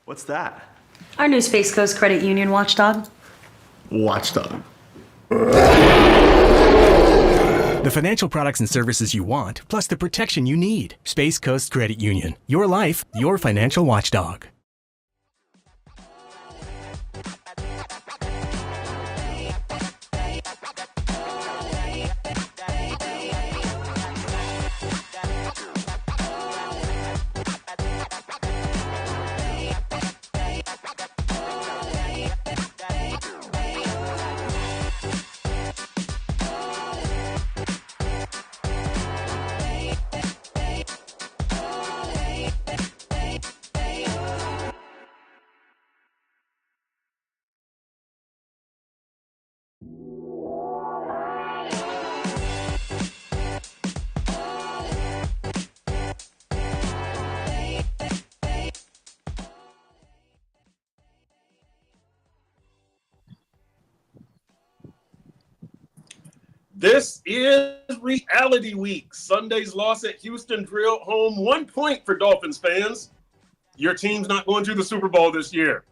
What's that? Our new Space Coast Credit Union watchdog. Watchdog. The financial products and services you want, plus the protection you need. Space Coast Credit Union. Your life, your financial watchdog. This is reality week. Sunday's loss at Houston drilled home 1 point for Dolphins fans. Your team's not going to the Super Bowl this year.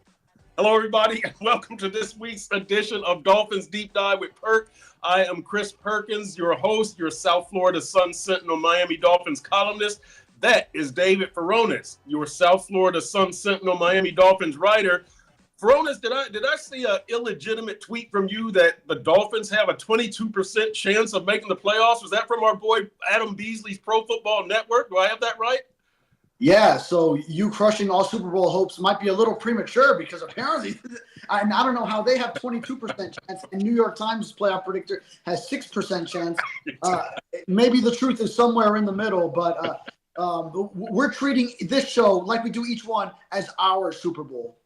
Hello, everybody, and welcome to this week's edition of Dolphins Deep Dive with Perk. I am Chris Perkins, your host, your South Florida Sun Sentinel Miami Dolphins columnist. That is David Furones, your South Florida Sun Sentinel Miami Dolphins writer. Furones, did I see an illegitimate tweet from you that the Dolphins have a 22% chance of making the playoffs? Was that from our boy Adam Beasley's Pro Football Network? Do I have that right? Yeah, so you crushing all Super Bowl hopes might be a little premature because apparently, and I don't know how they have 22% chance, and New York Times playoff predictor has 6% chance. Maybe the truth is somewhere in the middle, but we're treating this show like we do each one as our Super Bowl.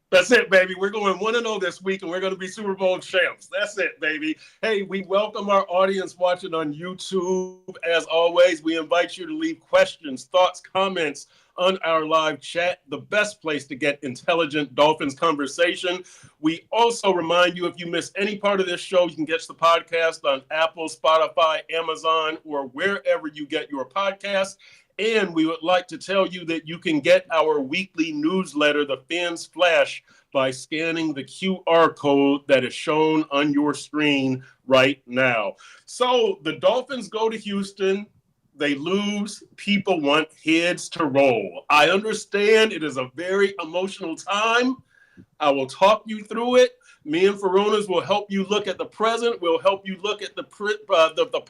That's it, baby. We're going 1-0 this week, and we're going to be Super Bowl champs. That's it, baby. Hey, we welcome our audience watching on YouTube. As always, we invite you to leave questions, thoughts, comments on our live chat, the best place to get intelligent Dolphins conversation. We also remind you, if you miss any part of this show, you can get the podcast on Apple, Spotify, Amazon, or wherever you get your podcasts. And we would like to tell you that you can get our weekly newsletter, The Fins Flash, by scanning the QR code that is shown on your screen right now. So the Dolphins go to Houston. They lose. People want heads to roll. I understand it is a very emotional time. I will talk you through it. Me and Furones will help you look at the present. We'll help you look at the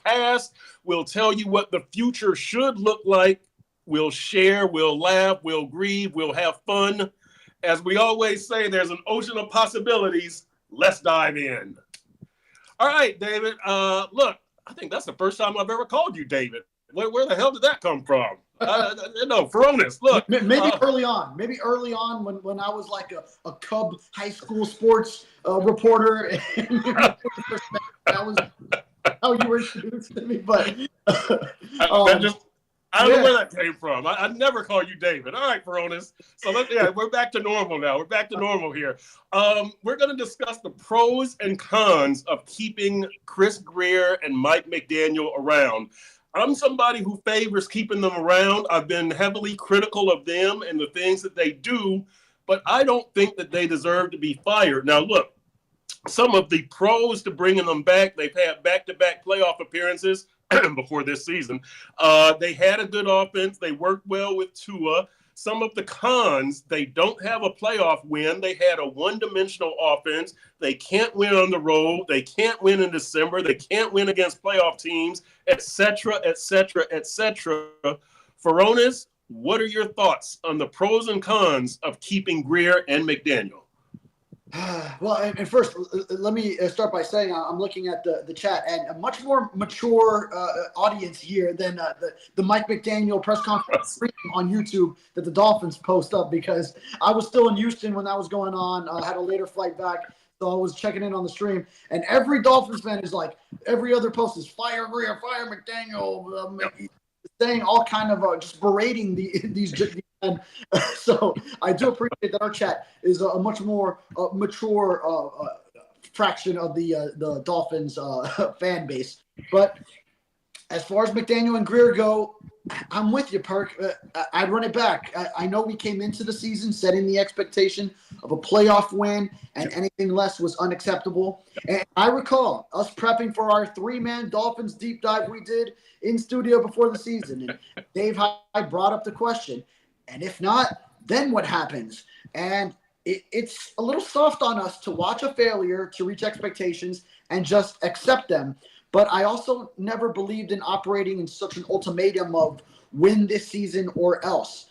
past. We'll tell you what the future should look like. We'll share, we'll laugh, we'll grieve, we'll have fun. As we always say, there's an ocean of possibilities. Let's dive in. All right, David. Look, I think that's the first time I've ever called you David. Where the hell did that come from? No, Furones, look. Maybe early on when I was like a Cub high school sports reporter. And that was how you were introduced to me. But I don't know where that came from. I never call you David. All right, Furones. So we're back to normal now. We're back to normal here. We're going to discuss the pros and cons of keeping Chris Grier and Mike McDaniel around. I'm somebody who favors keeping them around. I've been heavily critical of them and the things that they do, but I don't think that they deserve to be fired. Now, look, some of the pros to bringing them back, they've had back-to-back playoff appearances before this season. They had a good offense. They worked well with Tua. Some of the cons, they don't have a playoff win. They had a one-dimensional offense. They can't win on the road. They can't win in December. They can't win against playoff teams, et cetera, et cetera, et cetera. Furones, what are your thoughts on the pros and cons of keeping Grier and McDaniel? Well, and first, let me start by saying I'm looking at the chat, and a much more mature audience here than the Mike McDaniel press conference stream on YouTube that the Dolphins post up, because I was still in Houston when that was going on. I had a later flight back, so I was checking in on the stream, and every Dolphins fan is like, every other post is fire Grier, fire McDaniel, saying all kind of just berating these and so I do appreciate that our chat is a much more mature fraction of the Dolphins fan base. But as far as McDaniel and Grier go, I'm with you, Perk. I'd run it back. I know we came into the season setting the expectation of a playoff win, and anything less was unacceptable. And I recall us prepping for our 3-man Dolphins deep dive we did in studio before the season. And Dave Hyde brought up the question, and if not, then what happens? And it's a little soft on us to watch a failure to reach expectations and just accept them. But I also never believed in operating in such an ultimatum of win this season or else.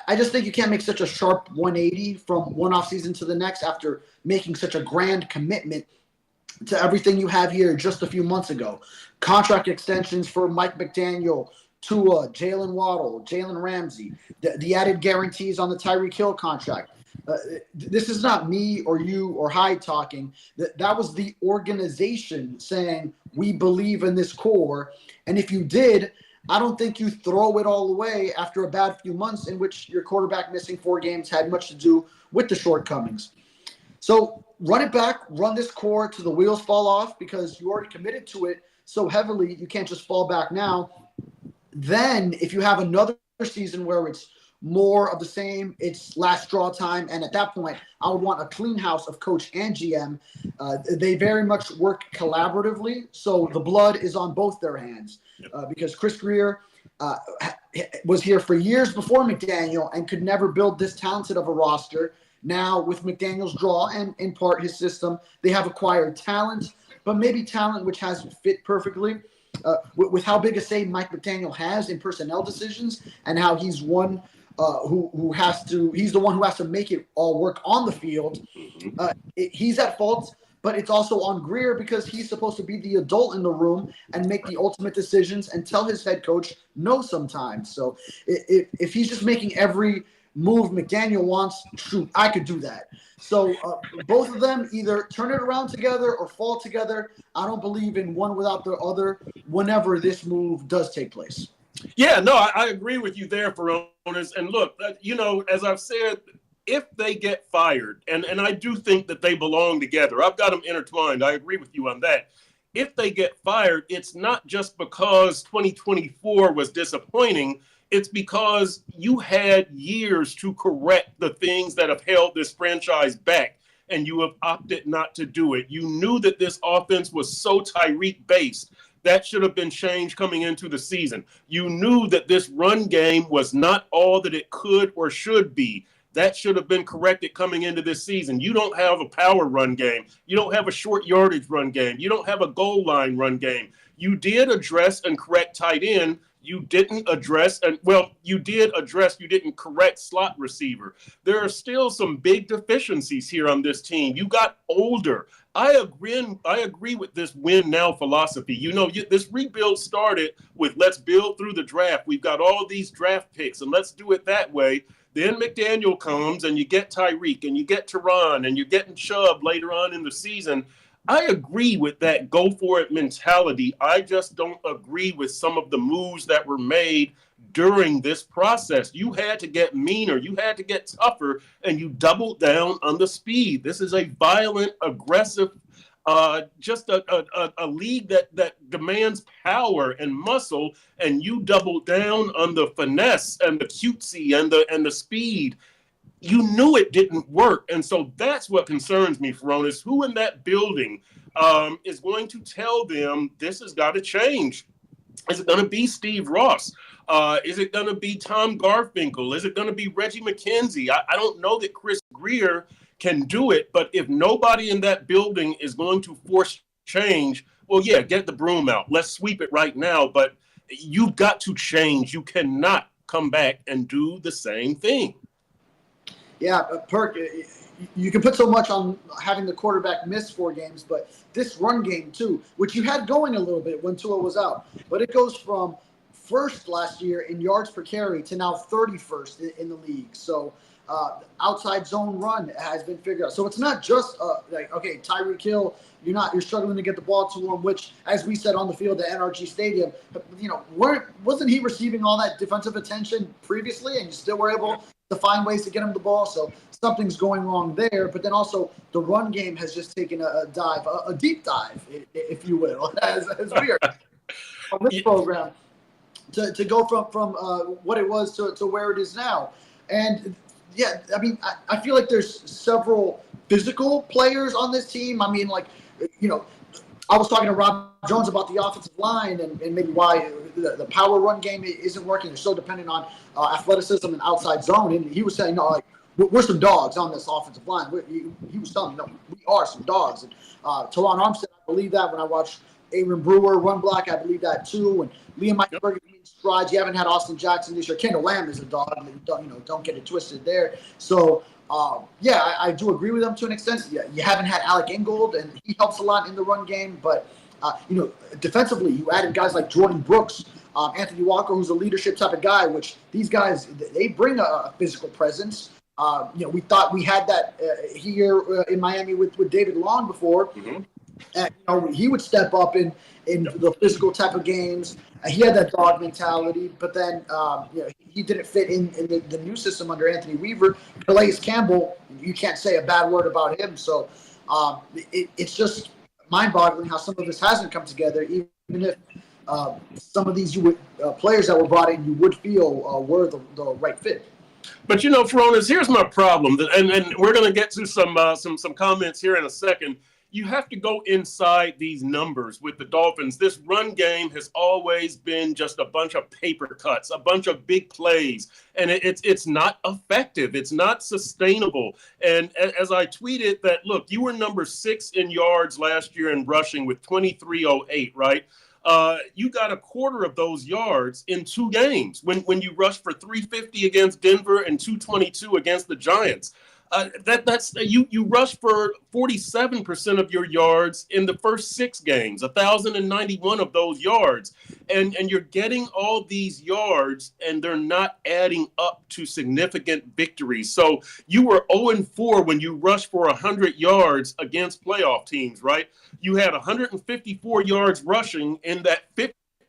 I just think you can't make such a sharp 180 from one off season to the next after making such a grand commitment to everything you have here just a few months ago. Contract extensions for Mike McDaniel, Tua, Jalen Waddle, Jalen Ramsey, the added guarantees on the Tyreek Hill contract. This is not me or you or Hyde talking. That was the organization saying, we believe in this core. And if you did, I don't think you throw it all away after a bad few months in which your quarterback missing 4 games had much to do with the shortcomings. So run it back, run this core till the wheels fall off, because you already committed to it so heavily, you can't just fall back now. Then if you have another season where it's more of the same, it's last straw time, and at that point I would want a clean house of coach and GM. They very much work collaboratively, so the blood is on both their hands, because Chris Grier was here for years before McDaniel and could never build this talented of a roster. Now with McDaniel's draw and in part his system, they have acquired talent, but maybe talent which hasn't fit perfectly. With how big a say Mike McDaniel has in personnel decisions, and how he's one he's the one who has to make it all work on the field. He's at fault, but it's also on Grier, because he's supposed to be the adult in the room and make the ultimate decisions and tell his head coach no sometimes. So if he's just making every move McDaniel wants, shoot, I could do that. So both of them either turn it around together or fall together. I don't believe in one without the other whenever this move does take place. Yeah, no, I agree with you there, Furones. And look, as I've said, if they get fired, and I do think that they belong together, I've got them intertwined. I agree with you on that. If they get fired, it's not just because 2024 was disappointing. It's because you had years to correct the things that have held this franchise back, and you have opted not to do it. You knew that this offense was so Tyreek-based. That should have been changed coming into the season. You knew that this run game was not all that it could or should be. That should have been corrected coming into this season. You don't have a power run game. You don't have a short yardage run game. You don't have a goal line run game. You did address and correct tight end. You didn't address, you didn't correct slot receiver. There are still some big deficiencies here on this team. You got older. I agree with this win now philosophy. This rebuild started with let's build through the draft. We've got all these draft picks, and let's do it that way. Then McDaniel comes, and you get Tyreek, and you get Teron, and you're getting Chubb later on in the season. I agree with that go-for-it mentality. I just don't agree with some of the moves that were made during this process. You had to get meaner. You had to get tougher, and you doubled down on the speed. This is a violent, aggressive, just a league that demands power and muscle, and you doubled down on the finesse and the cutesy and the speed. You knew it didn't work. And so that's what concerns me, Furones. Who in that building is going to tell them this has got to change? Is it going to be Steve Ross? Is it going to be Tom Garfinkel? Is it going to be Reggie McKenzie? I don't know that Chris Grier can do it, but if nobody in that building is going to force change, well, yeah, get the broom out. Let's sweep it right now. But you've got to change. You cannot come back and do the same thing. Yeah, Perk, you can put so much on having the quarterback miss 4 games, but this run game too, which you had going a little bit when Tua was out, but it goes from first last year in yards per carry to now 31st in the league. So outside zone run has been figured out. So it's not just okay, Tyreek Hill, you're struggling to get the ball to him, which, as we said on the field at NRG Stadium, wasn't he receiving all that defensive attention previously, and you still were able to find ways to get him the ball? So something's going wrong there. But then also the run game has just taken a dive, a deep dive, if you will, as we are on this program. to go from what it was to where it is now. And yeah, I mean, I feel like there's several physical players on this team. I mean, like, I was talking to Rob Jones about the offensive line and maybe why the power run game isn't working. They're so dependent on athleticism and outside zone. And he was saying, no, like, we're some dogs on this offensive line. He was telling me, no, we are some dogs. And Teron Armstead, I believe that when I watched Aaron Brewer run block, I believe that too. And Liam Mike Perkins strides. You haven't had Austin Jackson this year. Kendall Lamb is a dog. Don't get it twisted there. So I do agree with them to an extent. Yeah, you haven't had Alec Ingold, and he helps a lot in the run game. But defensively, you added guys like Jordan Brooks, Anthony Walker, who's a leadership type of guy. Which these guys, they bring a physical presence. We thought we had that here in Miami with David Long before. Mm-hmm. And, he would step up in the physical type of games. He had that dog mentality, but then he didn't fit in the new system under Anthony Weaver. Calais Campbell, you can't say a bad word about him. So it's just mind-boggling how some of this hasn't come together, even if some of these players that were brought in you would feel were the right fit. But Furones, here's my problem, and we're going to get to some comments here in a second. You have to go inside these numbers with the Dolphins. This run game has always been just a bunch of paper cuts, a bunch of big plays, and it's not effective. It's not sustainable. And as I tweeted that, look, you were number 6 in yards last year in rushing with 2308, right? You got a quarter of those yards in 2 games when you rushed for 350 against Denver and 222 against the Giants. That's you rushed for 47% of your yards in the first 6 games, 1,091 of those yards, and you're getting all these yards, and they're not adding up to significant victories. So you were 0-4 when you rushed for 100 yards against playoff teams, right? You had 154 yards rushing in that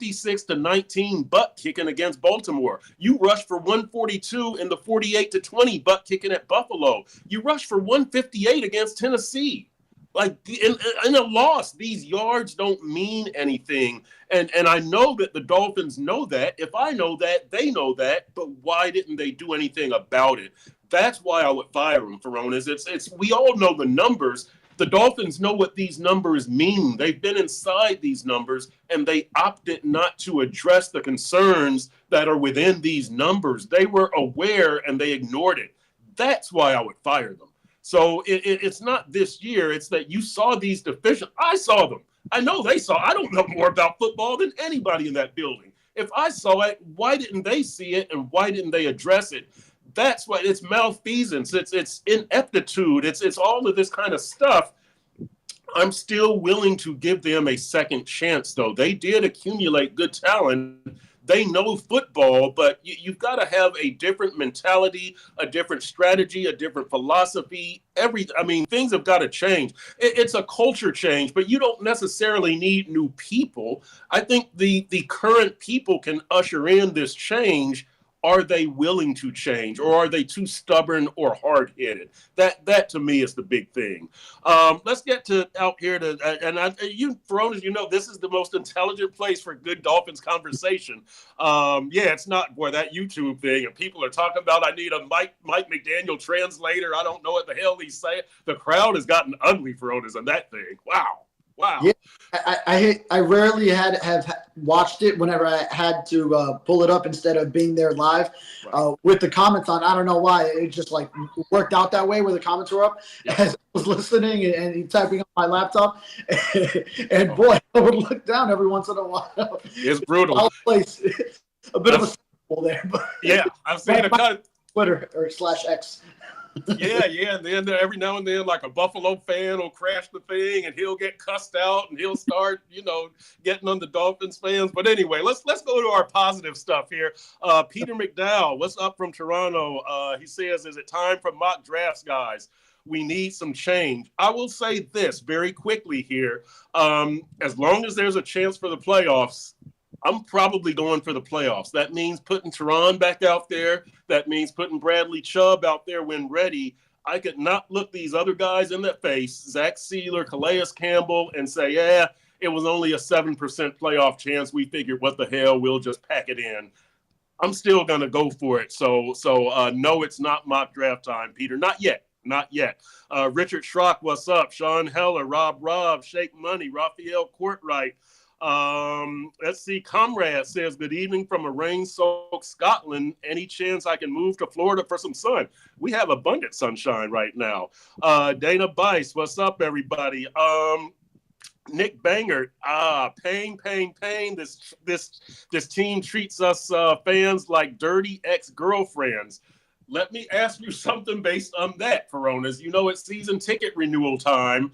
56-19 butt kicking against Baltimore. You rushed for 142 in the 48-20 butt kicking at Buffalo. You rushed for 158 against Tennessee. Like in a loss, these yards don't mean anything. And I know that the Dolphins know that. If I know that, they know that. But why didn't they do anything about it? That's why I would fire them, Furones. It's we all know the numbers. The Dolphins know what these numbers mean. They've been inside these numbers, and they opted not to address the concerns that are within these numbers. They were aware, and they ignored it. That's why I would fire them. So it's not this year. It's that you saw these deficiencies. I saw them. I know they saw. I don't know more about football than anybody in that building. If I saw it, why didn't they see it, and why didn't they address it? That's why it's malfeasance. It's ineptitude. It's all of this kind of stuff. I'm still willing to give them a second chance, though. They did accumulate good talent. They know football, but you've got to have a different mentality, a different strategy, a different philosophy. Things have got to change. It's a culture change, but you don't necessarily need new people. I think the current people can usher in this change. Are they willing to change, or are they too stubborn or hard-headed? That to me is the big thing. Let's get out here Furones, this is the most intelligent place for good Dolphins conversation. It's not that YouTube thing, and people are talking about I need a Mike McDaniel translator. I don't know what the hell he's saying. The crowd has gotten ugly, Furones, on that thing. Wow. Yeah, I rarely have watched it whenever I had to pull it up instead of being there live with the comments on. I don't know why. It just worked out that way where the comments were up as I was listening and typing on my laptop. And boy, I would look down every once in a while. It's brutal. A bit of a circle there. But yeah, I've seen a cut. Twitter or /X. Yeah, and then every now and then, like a Buffalo fan will crash the thing, and he'll get cussed out, and he'll start, getting on the Dolphins fans. But anyway, let's go to our positive stuff here. Peter McDowell, what's up from Toronto? He says, "Is it time for mock drafts, guys? We need some change." I will say this very quickly here: as long as there's a chance for the playoffs, I'm probably going for the playoffs. That means putting Teron back out there. That means putting Bradley Chubb out there when ready. I could not look these other guys in the face, Zach Sealer, Calais Campbell, and say, it was only a 7% playoff chance. We figured, what the hell, we'll just pack it in. I'm still going to go for it. So no, it's not mock draft time, Peter. Not yet. Not yet. Richard Schrock, what's up? Sean Heller, Rob, Shake Money, Raphael Courtwright. Let's see. Comrade says, good evening from a rain-soaked Scotland. Any chance I can move to Florida for some sun? We have abundant sunshine right now. Dana Bice, what's up, everybody? Nick Bangert, pain. This team treats us fans like dirty ex-girlfriends. Let me ask you something based on that, Furones. You know, it's season ticket renewal time.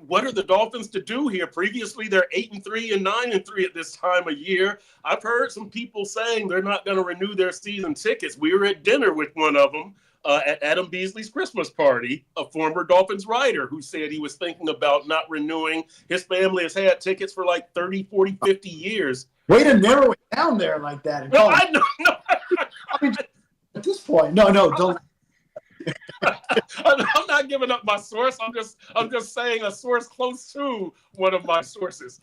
What are the Dolphins to do here? Previously, they're 8-3 and 9-3 at this time of year. I've heard some people saying they're not going to renew their season tickets. We were at dinner with one of them at Adam Beasley's Christmas party, a former Dolphins writer who said he was thinking about not renewing. His family has had tickets for like 30, 40, 50 years. Way to narrow it down there like that. No, I know. No. I mean, at this point, no, don't. I'm not giving up my source. I'm just saying a source close to one of my sources.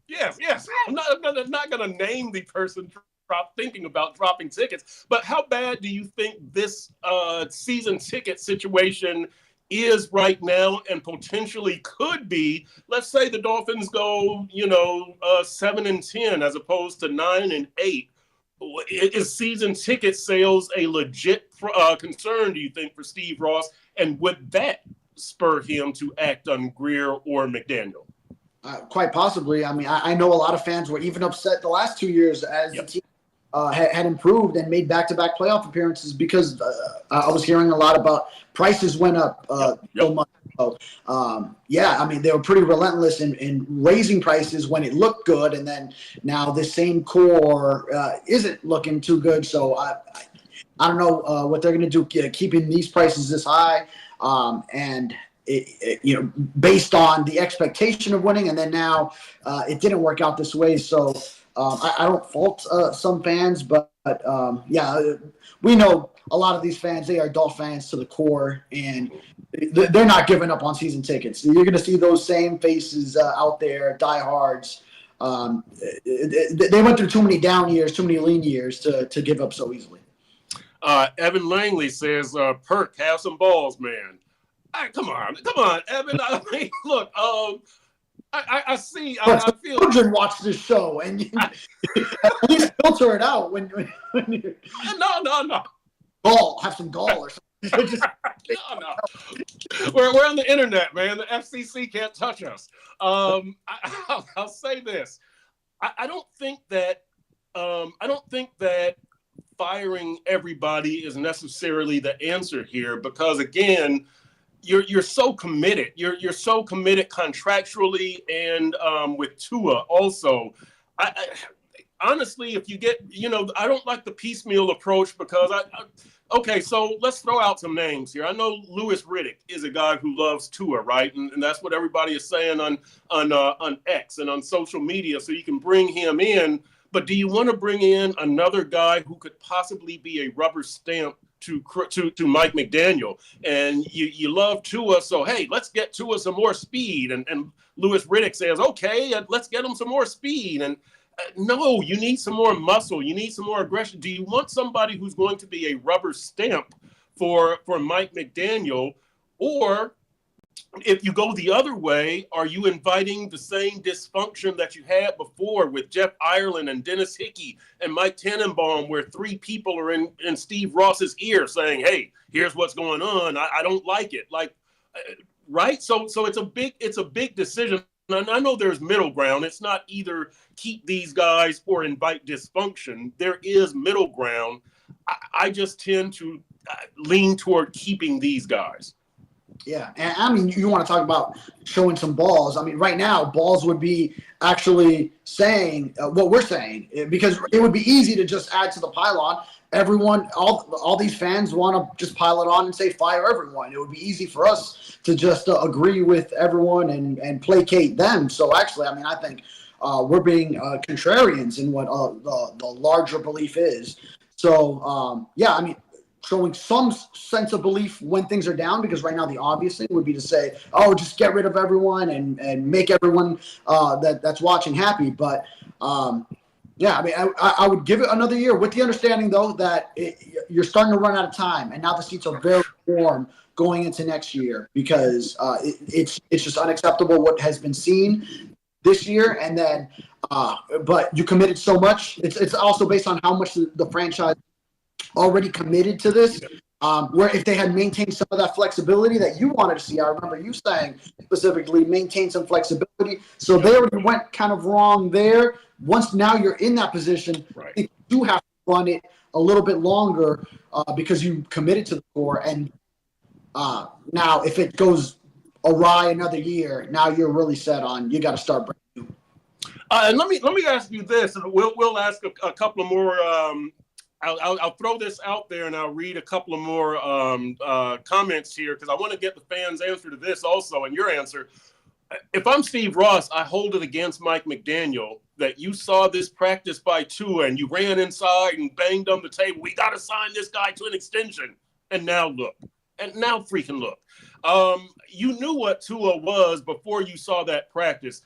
Yes. I'm not gonna name the person thinking about dropping tickets. But how bad do you think this season ticket situation is right now, and potentially could be? Let's say the Dolphins go, 7-10 as opposed to 9-8. Is season ticket sales a legit concern, do you think, for Steve Ross? And would that spur him to act on Grier or McDaniel? Quite possibly. I mean, I know a lot of fans were even upset the last 2 years as the team had improved and made back-to-back playoff appearances because I was hearing a lot about prices went up so much. So, I mean, they were pretty relentless in raising prices when it looked good, and then now this same core isn't looking too good. So I don't know what they're going to do keeping these prices this high, and based on the expectation of winning, and then now it didn't work out this way. So I don't fault some fans, but we know a lot of these fans, they are Dolphin fans to the core, and they're not giving up on season tickets. You're going to see those same faces out there, diehards. They went through too many down years, too many lean years to give up so easily. Evan Langley says, Perk, have some balls, man. Come on, Evan. I mean, look, I see. I feel children watch this show, and at least filter it out when you. No. Have some gall or something. No. We're on the internet, man. The FCC can't touch us. I'll say this. I don't think that firing everybody is necessarily the answer here, because again, you're so committed. You're so committed contractually and with Tua also. Honestly, if you get, I don't like the piecemeal approach, because okay, so let's throw out some names here. I know Louis Riddick is a guy who loves Tua, right? And that's what everybody is saying on X and on social media. So you can bring him in, but do you want to bring in another guy who could possibly be a rubber stamp to Mike McDaniel? And you love Tua, so hey, let's get Tua some more speed. And Louis Riddick says, okay, let's get him some more speed. And no, you need some more muscle. You need some more aggression. Do you want somebody who's going to be a rubber stamp for Mike McDaniel? Or if you go the other way, are you inviting the same dysfunction that you had before with Jeff Ireland and Dennis Hickey and Mike Tannenbaum, where three people are in Steve Ross's ear saying, hey, here's what's going on. I don't like it. Right? So it's a big decision. And I know there's middle ground. It's not either keep these guys or invite dysfunction. There is middle ground. I just tend to lean toward keeping these guys. Yeah, and I mean, you want to talk about showing some balls. I mean, right now, balls would be actually saying what we're saying, because it would be easy to just add to the pylon. Everyone, all these fans want to just pile it on and say fire everyone. It would be easy for us to just agree with everyone and placate them. So actually, I mean, I think we're being contrarians in what the larger belief is. So, I mean, showing some sense of belief when things are down, because right now the obvious thing would be to say, oh, just get rid of everyone and make everyone that's watching happy. But yeah, I mean, I would give it another year with the understanding, though, that you're starting to run out of time, and now the seats are very warm going into next year, because it's just unacceptable what has been seen this year. And then, but you committed so much. It's also based on how much the franchise already committed to this. Where if they had maintained some of that flexibility that you wanted to see, I remember you saying specifically maintain some flexibility. So they already went kind of wrong there. Once now you're in that position, Right. you do have to run it a little bit longer because you committed to the core. And now if it goes awry another year, now you're really set on you got to start brand new. And let me ask you this, and we'll ask a couple of more. I'll throw this out there, and I'll read a couple of more comments here, because I want to get the fans' answer to this also, and your answer. If I'm Steve Ross, I hold it against Mike McDaniel that you saw this practice by Tua and you ran inside and banged on the table. We got to sign this guy to an extension. And now look. And now freaking look. You knew what Tua was before you saw that practice.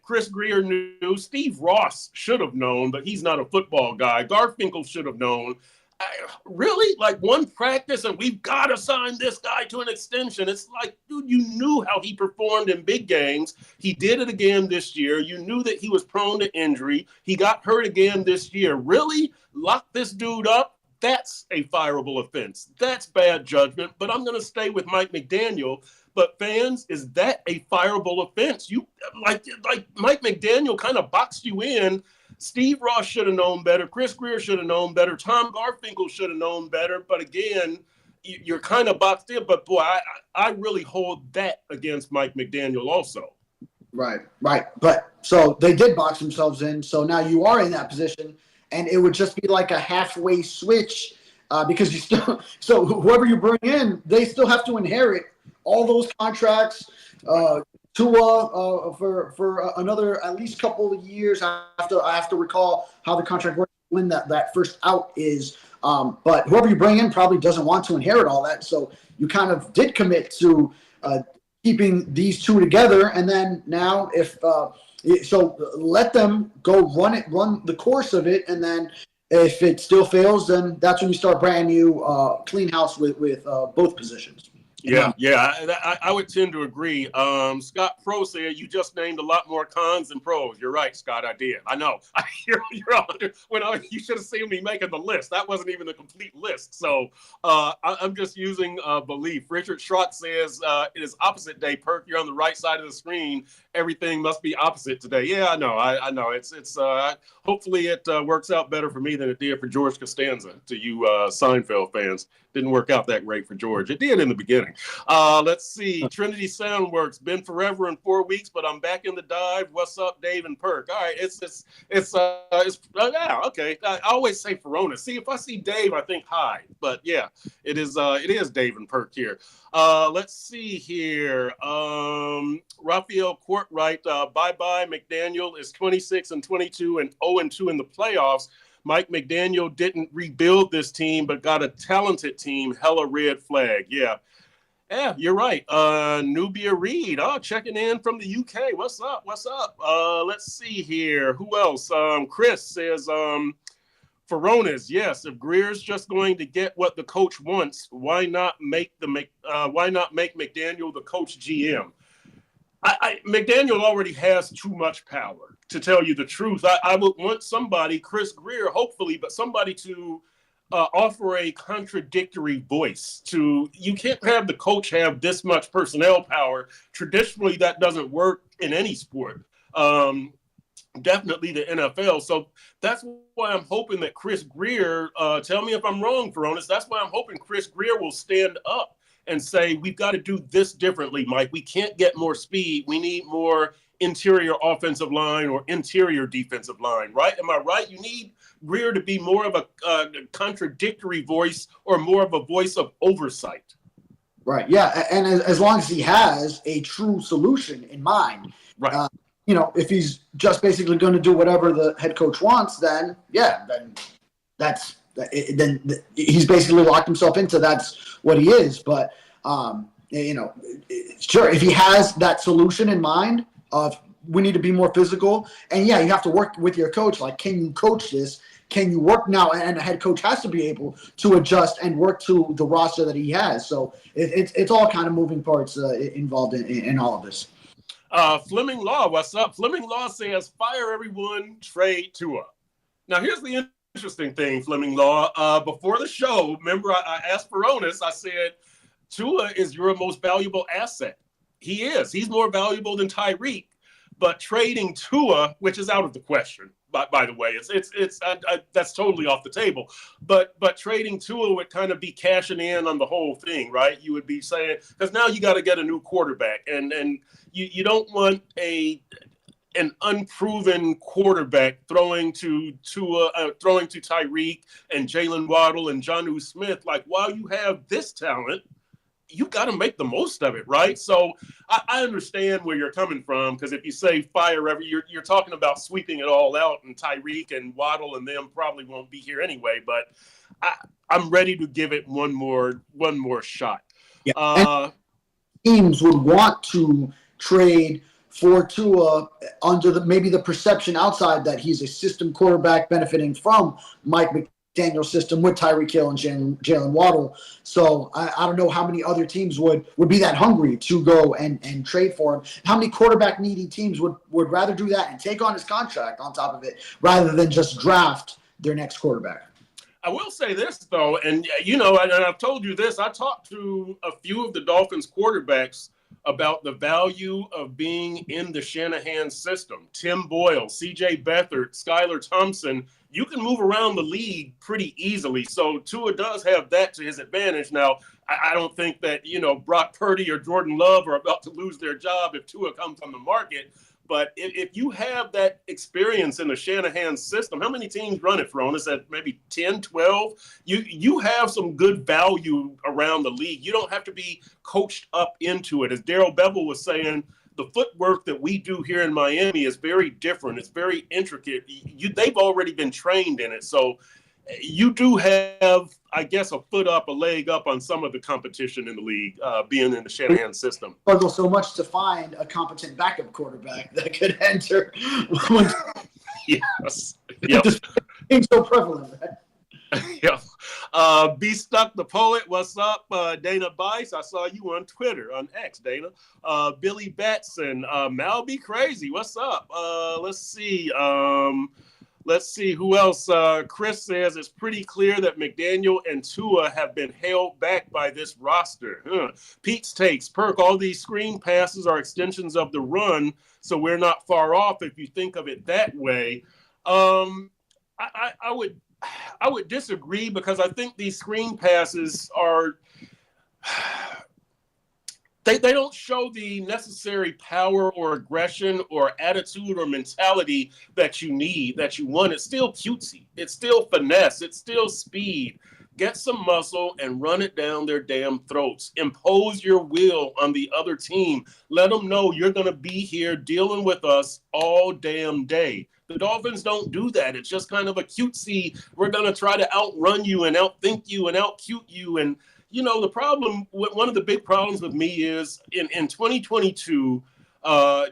Chris Grier knew. Steve Ross should have known, but he's not a football guy. Garfinkel should have known. Really? Like one practice and we've got to sign this guy to an extension. It's like, dude, you knew how he performed in big games. He did it again this year. You knew that he was prone to injury. He got hurt again this year. Really? Lock this dude up? That's a fireable offense. That's bad judgment. But I'm going to stay with Mike McDaniel. But fans, is that a fireable offense? You like Mike McDaniel kind of boxed you in. Steve Ross should have known better. Chris Grier should have known better. Tom Garfinkel should have known better. But again, you're kind of boxed in. But boy, I really hold that against Mike McDaniel also. Right. But so they did box themselves in. So now you are in that position, and it would just be like a halfway switch because you still. So whoever you bring in, they still have to inherit all those contracts. Tua for another at least couple of years. I have to recall how the contract works when that first out is. But whoever you bring in probably doesn't want to inherit all that. So you kind of did commit to keeping these two together. And then now so let them go run the course of it. And then if it still fails, then that's when you start brand new clean house with both positions. Yeah, I would tend to agree. Scott Pro said you just named a lot more cons than pros. You're right, Scott. I did. I know. You're you should have seen me making the list. That wasn't even a complete list. So I'm just using belief. Richard Schrott says it is opposite day. Perk, you're on the right side of the screen. Everything must be opposite today. Yeah, I know. I know. It's hopefully it works out better for me than it did for George Costanza. To you Seinfeld fans, didn't work out that great for George. It did in the beginning. Let's see. Trinity Soundworks, been forever in 4 weeks, but I'm back in the dive. What's up, Dave and Perk? All right, it's yeah, okay. I always say Furones. See, if I see Dave, I think hi. But yeah, it is Dave and Perk here. Let's see here. Raphael Courtwright, bye-bye. McDaniel is 26-22 and 0-2 in the playoffs. Mike McDaniel didn't rebuild this team, but got a talented team. Hella red flag. Yeah, you're right. Nubia Reed, checking in from the UK. What's up? Let's see here. Who else? Chris says, Furones, yes. If Grier's just going to get what the coach wants, why not make McDaniel the coach GM? McDaniel already has too much power, to tell you the truth. I would want somebody, Chris Grier, hopefully, but somebody to offer a contradictory voice. You can't have the coach have this much personnel power. Traditionally, that doesn't work in any sport. Definitely the NFL. So that's why I'm hoping that Chris Grier, tell me if I'm wrong, Furones, that's why I'm hoping Chris Grier will stand up and say, we've got to do this differently, Mike. We can't get more speed. We need more interior offensive line or interior defensive line, right? Am I right? You need Grier to be more of a contradictory voice or more of a voice of oversight. Right, yeah, and as long as he has a true solution in mind. Right. If he's just basically going to do whatever the head coach wants, then that's then he's basically locked himself into that's what he is. But sure, if he has that solution in mind of we need to be more physical, and yeah, you have to work with your coach. Like, can you coach this? Can you work now? And the head coach has to be able to adjust and work to the roster that he has. So it's all kind of moving parts involved in all of this. Fleming Law, what's up? Fleming Law says, fire everyone, trade Tua. Now, here's the interesting thing, Fleming Law. Before the show, remember I asked Furones, I said, Tua is your most valuable asset. He is. He's more valuable than Tyreek. But trading Tua, which is out of the question, by the way, that's totally off the table. But trading Tua would kind of be cashing in on the whole thing, right? You would be saying, because now you got to get a new quarterback, and you don't want an unproven quarterback throwing to Tyreek and Jalen Waddle and Jonnu Smith. Like, while you have this talent, you got to make the most of it, right? So I understand where you're coming from, because if you say fire you're talking about sweeping it all out, and Tyreek and Waddle and them probably won't be here anyway. But I'm ready to give it one more shot. Yeah. Teams would want to trade for Tua under maybe the perception outside that he's a system quarterback benefiting from Mike McDaniel's system with Tyreek Hill and Jalen Waddle. So I don't know how many other teams would be that hungry to go and trade for him. How many quarterback needy teams would rather do that and take on his contract on top of it rather than just draft their next quarterback? I will say this, though, and I've told you this. I talked to a few of the Dolphins quarterbacks about the value of being in the Shanahan system. Tim Boyle, C.J. Beathard, Skylar Thompson. You can move around the league pretty easily. So Tua does have that to his advantage. Now, I don't think that, Brock Purdy or Jordan Love are about to lose their job if Tua comes on the market. But if you have that experience in the Shanahan system, how many teams run it, Furones? At maybe 10, 12? You have some good value around the league. You don't have to be coached up into it. As Darrell Bevel was saying, the footwork that we do here in Miami is very different. It's very intricate. They've already been trained in it. So you do have, I guess, a leg up on some of the competition in the league, being in the Shanahan system. Struggle so much to find a competent backup quarterback that could enter. Yes. Yep. It's so prevalent, right? Yeah. Be Stuck the Poet, what's up? Dana Bice, I saw you on Twitter, on X, Dana. Billy Batson, Mal Be Crazy, what's up? Let's see who else. Chris says it's pretty clear that McDaniel and Tua have been held back by this roster. Pete's takes, Perk, all these screen passes are extensions of the run, so we're not far off if you think of it that way. I would disagree, because I think these screen passes are they don't show the necessary power or aggression or attitude or mentality that you need, that you want. It's still cutesy. It's still finesse. It's still speed. Get some muscle and run it down their damn throats. Impose your will on the other team. Let them know you're going to be here dealing with us all damn day. The Dolphins don't do that. It's just kind of a cutesy, we're going to try to outrun you and outthink you and outcute you. And, the problem, one of the big problems with me is in 2022,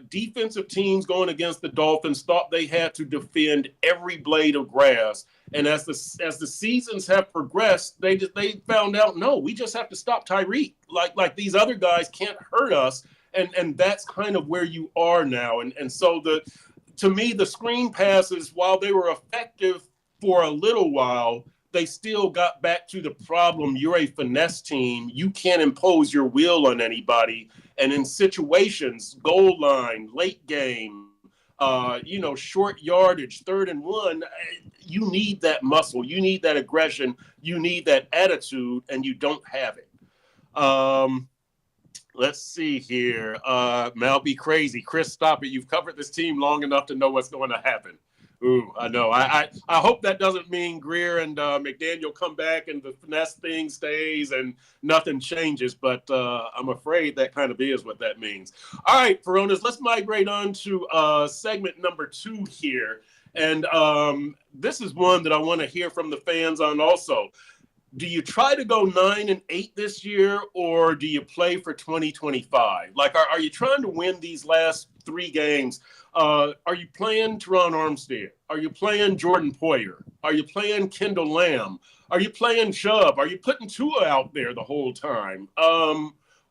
defensive teams going against the Dolphins thought they had to defend every blade of grass. And as the seasons have progressed, they found out, no, we just have to stop Tyreek. Like these other guys can't hurt us. And that's kind of where you are now. And so to me, the screen passes, while they were effective for a little while, they still got back to the problem. You're a finesse team. You can't impose your will on anybody. And in situations, goal line, late game, short yardage, 3rd and 1, you need that muscle. You need that aggression. You need that attitude, and you don't have it. Let's see here. Mal Be Crazy. Chris, stop it. You've covered this team long enough to know what's going to happen. Ooh, I know. I hope that doesn't mean Grier and McDaniel come back and the finesse thing stays and nothing changes, but I'm afraid that kind of is what that means. All right, Furones, let's migrate on to segment number 2 here. And this is one that I want to hear from the fans on also. Do you try to go 9-8 this year, or do you play for 2025? Like, are you trying to win these last 3 games? Are you playing Teron Armstead? Are you playing Jordan Poyer? Are you playing Kendall Lamb? Are you playing Chubb? Are you putting Tua out there the whole time?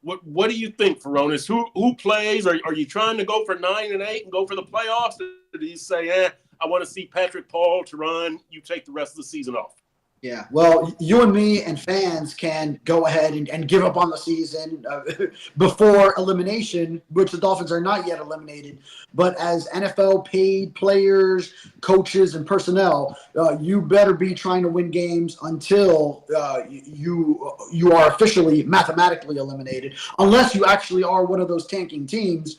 What do you think, Furones? Who plays? Are you trying to go for 9-8 and go for the playoffs? Or do you say, I want to see Patrick, Paul, Teron, you take the rest of the season off? Yeah, well, you and me and fans can go ahead and give up on the season before elimination, which the Dolphins are not yet eliminated. But as NFL paid players, coaches, and personnel, you better be trying to win games until you are officially mathematically eliminated, unless you actually are one of those tanking teams.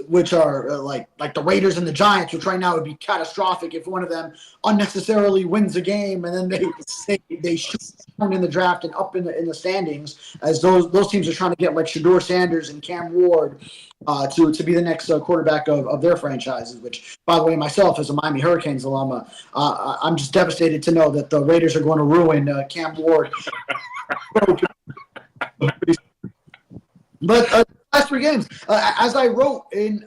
Which are like the Raiders and the Giants, which right now would be catastrophic if one of them unnecessarily wins a game and then they shoot down in the draft and up in the standings, as those teams are trying to get like Shador Sanders and Cam Ward to be the next quarterback of their franchises. Which, by the way, myself as a Miami Hurricanes alum, I'm just devastated to know that the Raiders are going to ruin Cam Ward. But last 3 games, as I wrote in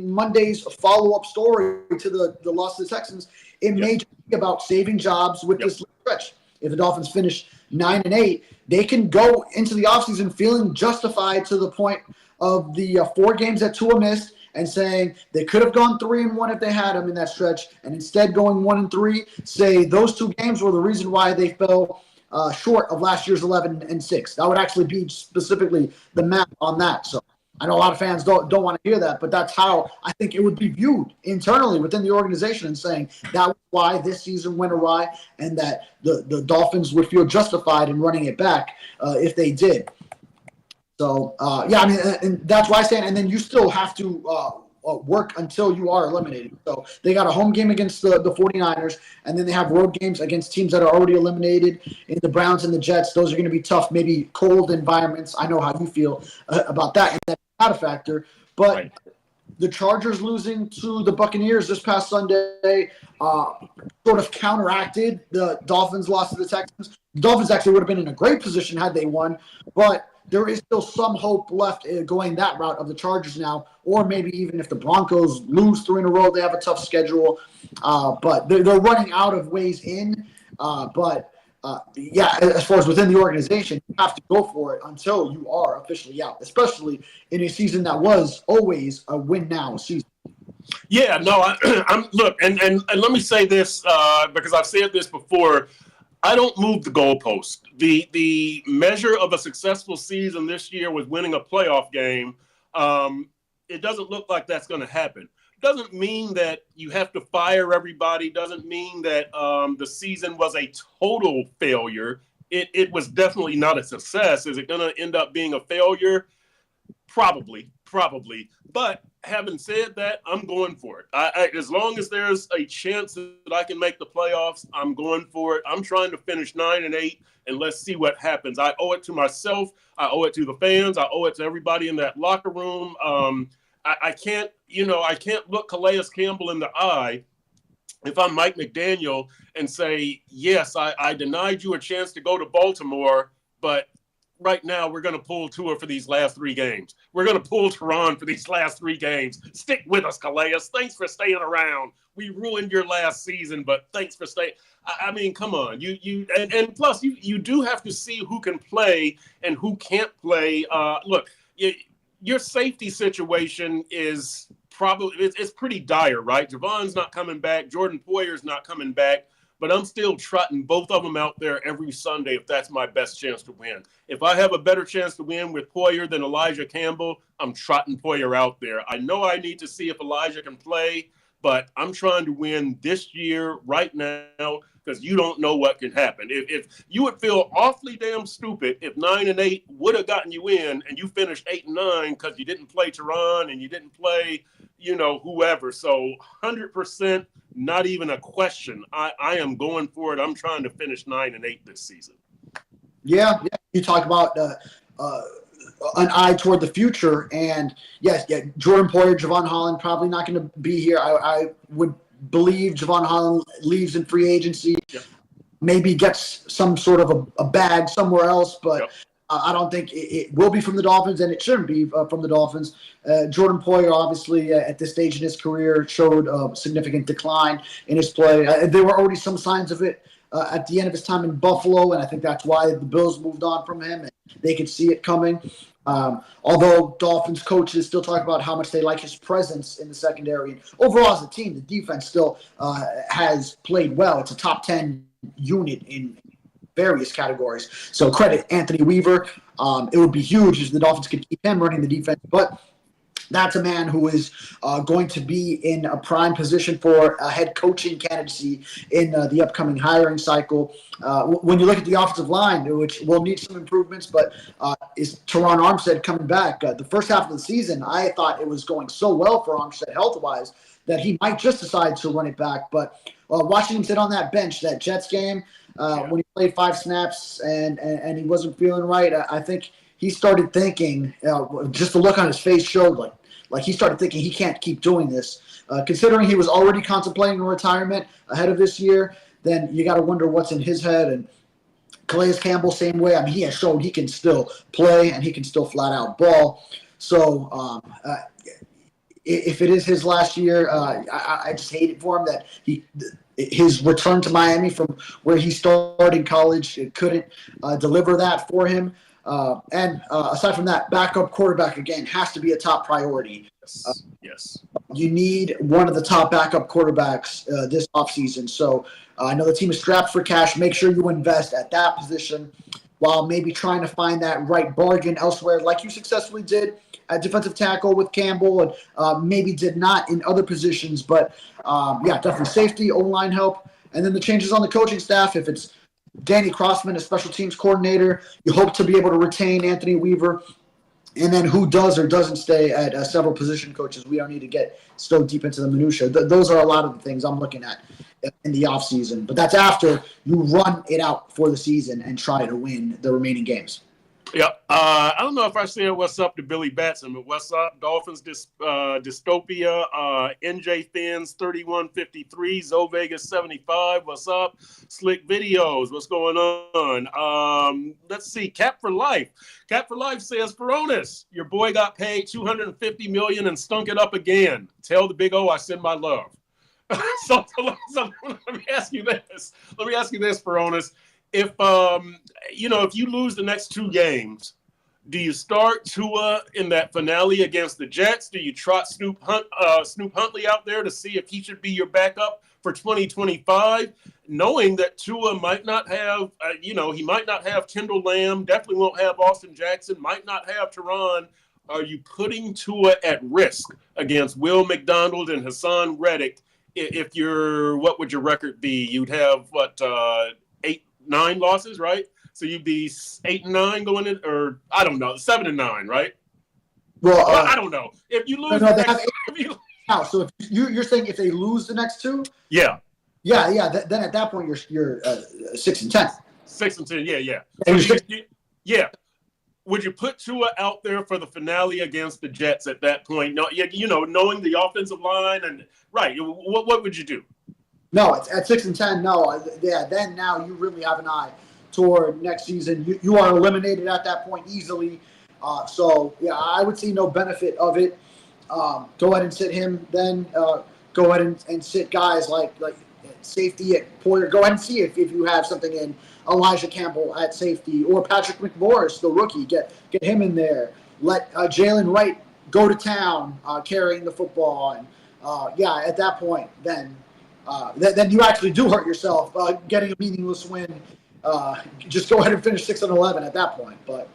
Monday's follow-up story to the loss to the Texans, it made me about saving jobs with this stretch. If the Dolphins finish 9-8, they can go into the offseason feeling justified to the point of the 4 games that Tua missed and saying they could have gone 3-1 if they had him in that stretch, and instead going 1-3, say those 2 games were the reason why they fell short of last year's 11-6. That would actually be specifically the math on that. So I know a lot of fans don't want to hear that, but that's how I think it would be viewed internally within the organization, and saying that was why this season went awry, and that the Dolphins would feel justified in running it back if they did. So, I mean, and that's why I say, and then you still have to work until you are eliminated. So they got a home game against the 49ers, and then they have road games against teams that are already eliminated in the Browns and the Jets. Those are going to be tough, maybe cold environments. I know how you feel about that, and that's not a factor. But the Chargers losing to the Buccaneers this past Sunday sort of counteracted the Dolphins' loss to the Texans. The Dolphins actually would have been in a great position had they won, but there is still some hope left going that route of the Chargers now, or maybe even if the Broncos lose 3 in a row, they have a tough schedule. But they're running out of ways in. As far as within the organization, you have to go for it until you are officially out, especially in a season that was always a win-now season. Yeah, no, I'm look, and let me say this because I've said this before. I don't move the goalpost. The measure of a successful season this year was winning a playoff game. It doesn't look like that's going to happen. Doesn't mean that you have to fire everybody. Doesn't mean that the season was a total failure. It was definitely not a success. Is it going to end up being a failure? Probably. But having said that, I'm going for it. As long as there's a chance that I can make the playoffs, I'm going for it. I'm trying to finish 9-8, and let's see what happens. I owe it to myself. I owe it to the fans. I owe it to everybody in that locker room. I can't look Calais Campbell in the eye if I'm Mike McDaniel and say, yes, I denied you a chance to go to Baltimore, but right now we're going to pull Tua for these last 3 games. We're going to pull Teron for these last 3 games. Stick with us, Calais. Thanks for staying around. We ruined your last season, but thanks for staying. I mean, come on. And plus you do have to see who can play and who can't play. Look, your safety situation is probably it's pretty dire, right? Javon's not coming back. Jordan Poyer's not coming back. But I'm still trotting both of them out there every Sunday if that's my best chance to win. If I have a better chance to win with Poyer than Elijah Campbell, I'm trotting Poyer out there. I know I need to see if Elijah can play, but I'm trying to win this year right now. because you don't know what can happen. If you would feel awfully damn stupid if 9-8 would have gotten you in and you finished 8-9 because you didn't play Tehran and you didn't play, whoever. So 100%, not even a question. I am going for it. I'm trying to finish 9-8 this season. Yeah. You talk about an eye toward the future, and yes, Jordan Poyer, Javon Holland probably not going to be here. I would believe Javon Holland leaves in free agency, maybe gets some sort of a bag somewhere else, but I don't think it will be from the Dolphins, and it shouldn't be from the Dolphins. Jordan Poyer, obviously, at this stage in his career, showed a significant decline in his play. There were already some signs of it at the end of his time in Buffalo, and I think that's why the Bills moved on from him, and they could see it coming. Although Dolphins coaches still talk about how much they like his presence in the secondary. And overall, as a team, the defense still has played well. It's a top 10 unit in various categories. So credit Anthony Weaver. It would be huge if the Dolphins could keep him running the defense, but that's a man who is going to be in a prime position for a head coaching candidacy in the upcoming hiring cycle. When you look at the offensive line, which will need some improvements, but is Teron Armstead coming back? The first half of the season, I thought it was going so well for Armstead health-wise that he might just decide to run it back. But watching him sit on that bench, that Jets game, when he played 5 snaps and he wasn't feeling right, I think he started thinking, just the look on his face showed like he started thinking he can't keep doing this. Considering he was already contemplating a retirement ahead of this year, then you got to wonder what's in his head. And Calais Campbell, same way. I mean, he has shown he can still play and he can still flat out ball. So if it is his last year, I just hate it for him that his return to Miami from where he started college, it couldn't deliver that for him. And aside from that, backup quarterback, again, has to be a top priority. Yes. You need one of the top backup quarterbacks this offseason. So I know the team is strapped for cash. Make sure you invest at that position while maybe trying to find that right bargain elsewhere, like you successfully did at defensive tackle with Campbell and maybe did not in other positions. But, definitely safety, O-line help. And then the changes on the coaching staff, if it's Danny Crossman, a special teams coordinator, you hope to be able to retain Anthony Weaver. And then who does or doesn't stay at several position coaches. We don't need to get so deep into the minutia. Those are a lot of the things I'm looking at in the offseason. But that's after you run it out for the season and try to win the remaining games. Yeah, I don't know if I said what's up to Billy Batson, but what's up, Dolphins Dystopia, NJ Fins 3153, Zo Vegas 75, what's up, Slick Videos, what's going on? Let's see, Cap for Life says, Furones, your boy got paid $250 million and stunk it up again. Tell the Big O I send my love. so let me ask you this, Furones. If if you lose the next 2 games, do you start Tua in that finale against the Jets? Do you trot Snoop Huntley out there to see if he should be your backup for 2025, knowing that Tua might not have, he might not have Kendall Lamb, definitely won't have Austin Jackson, might not have Tehran. Are you putting Tua at risk against Will McDonald and Hassan Reddick? If what would your record be? You'd have 9 losses, right? So you'd be 8-9 going in, or I don't know, 7-9, right? Well, I don't know. If you lose, so if you're saying if they lose the next 2, then at that point you're 6-10. 6-10, yeah. Would you put Tua out there for the finale against the Jets at that point? No, knowing the offensive line and right. What would you do? No, it's at 6-10. No, then now you really have an eye toward next season. You are eliminated at that point easily. I would see no benefit of it. Go ahead and sit him. Then go ahead and sit guys like safety at Poyer. Go ahead and see if you have something in Elijah Campbell at safety or Patrick McMorris, the rookie. Get him in there. Let Jalen Wright go to town carrying the football. And at that point, then you actually do hurt yourself getting a meaningless win. Just go ahead and finish 6-11 at that point. But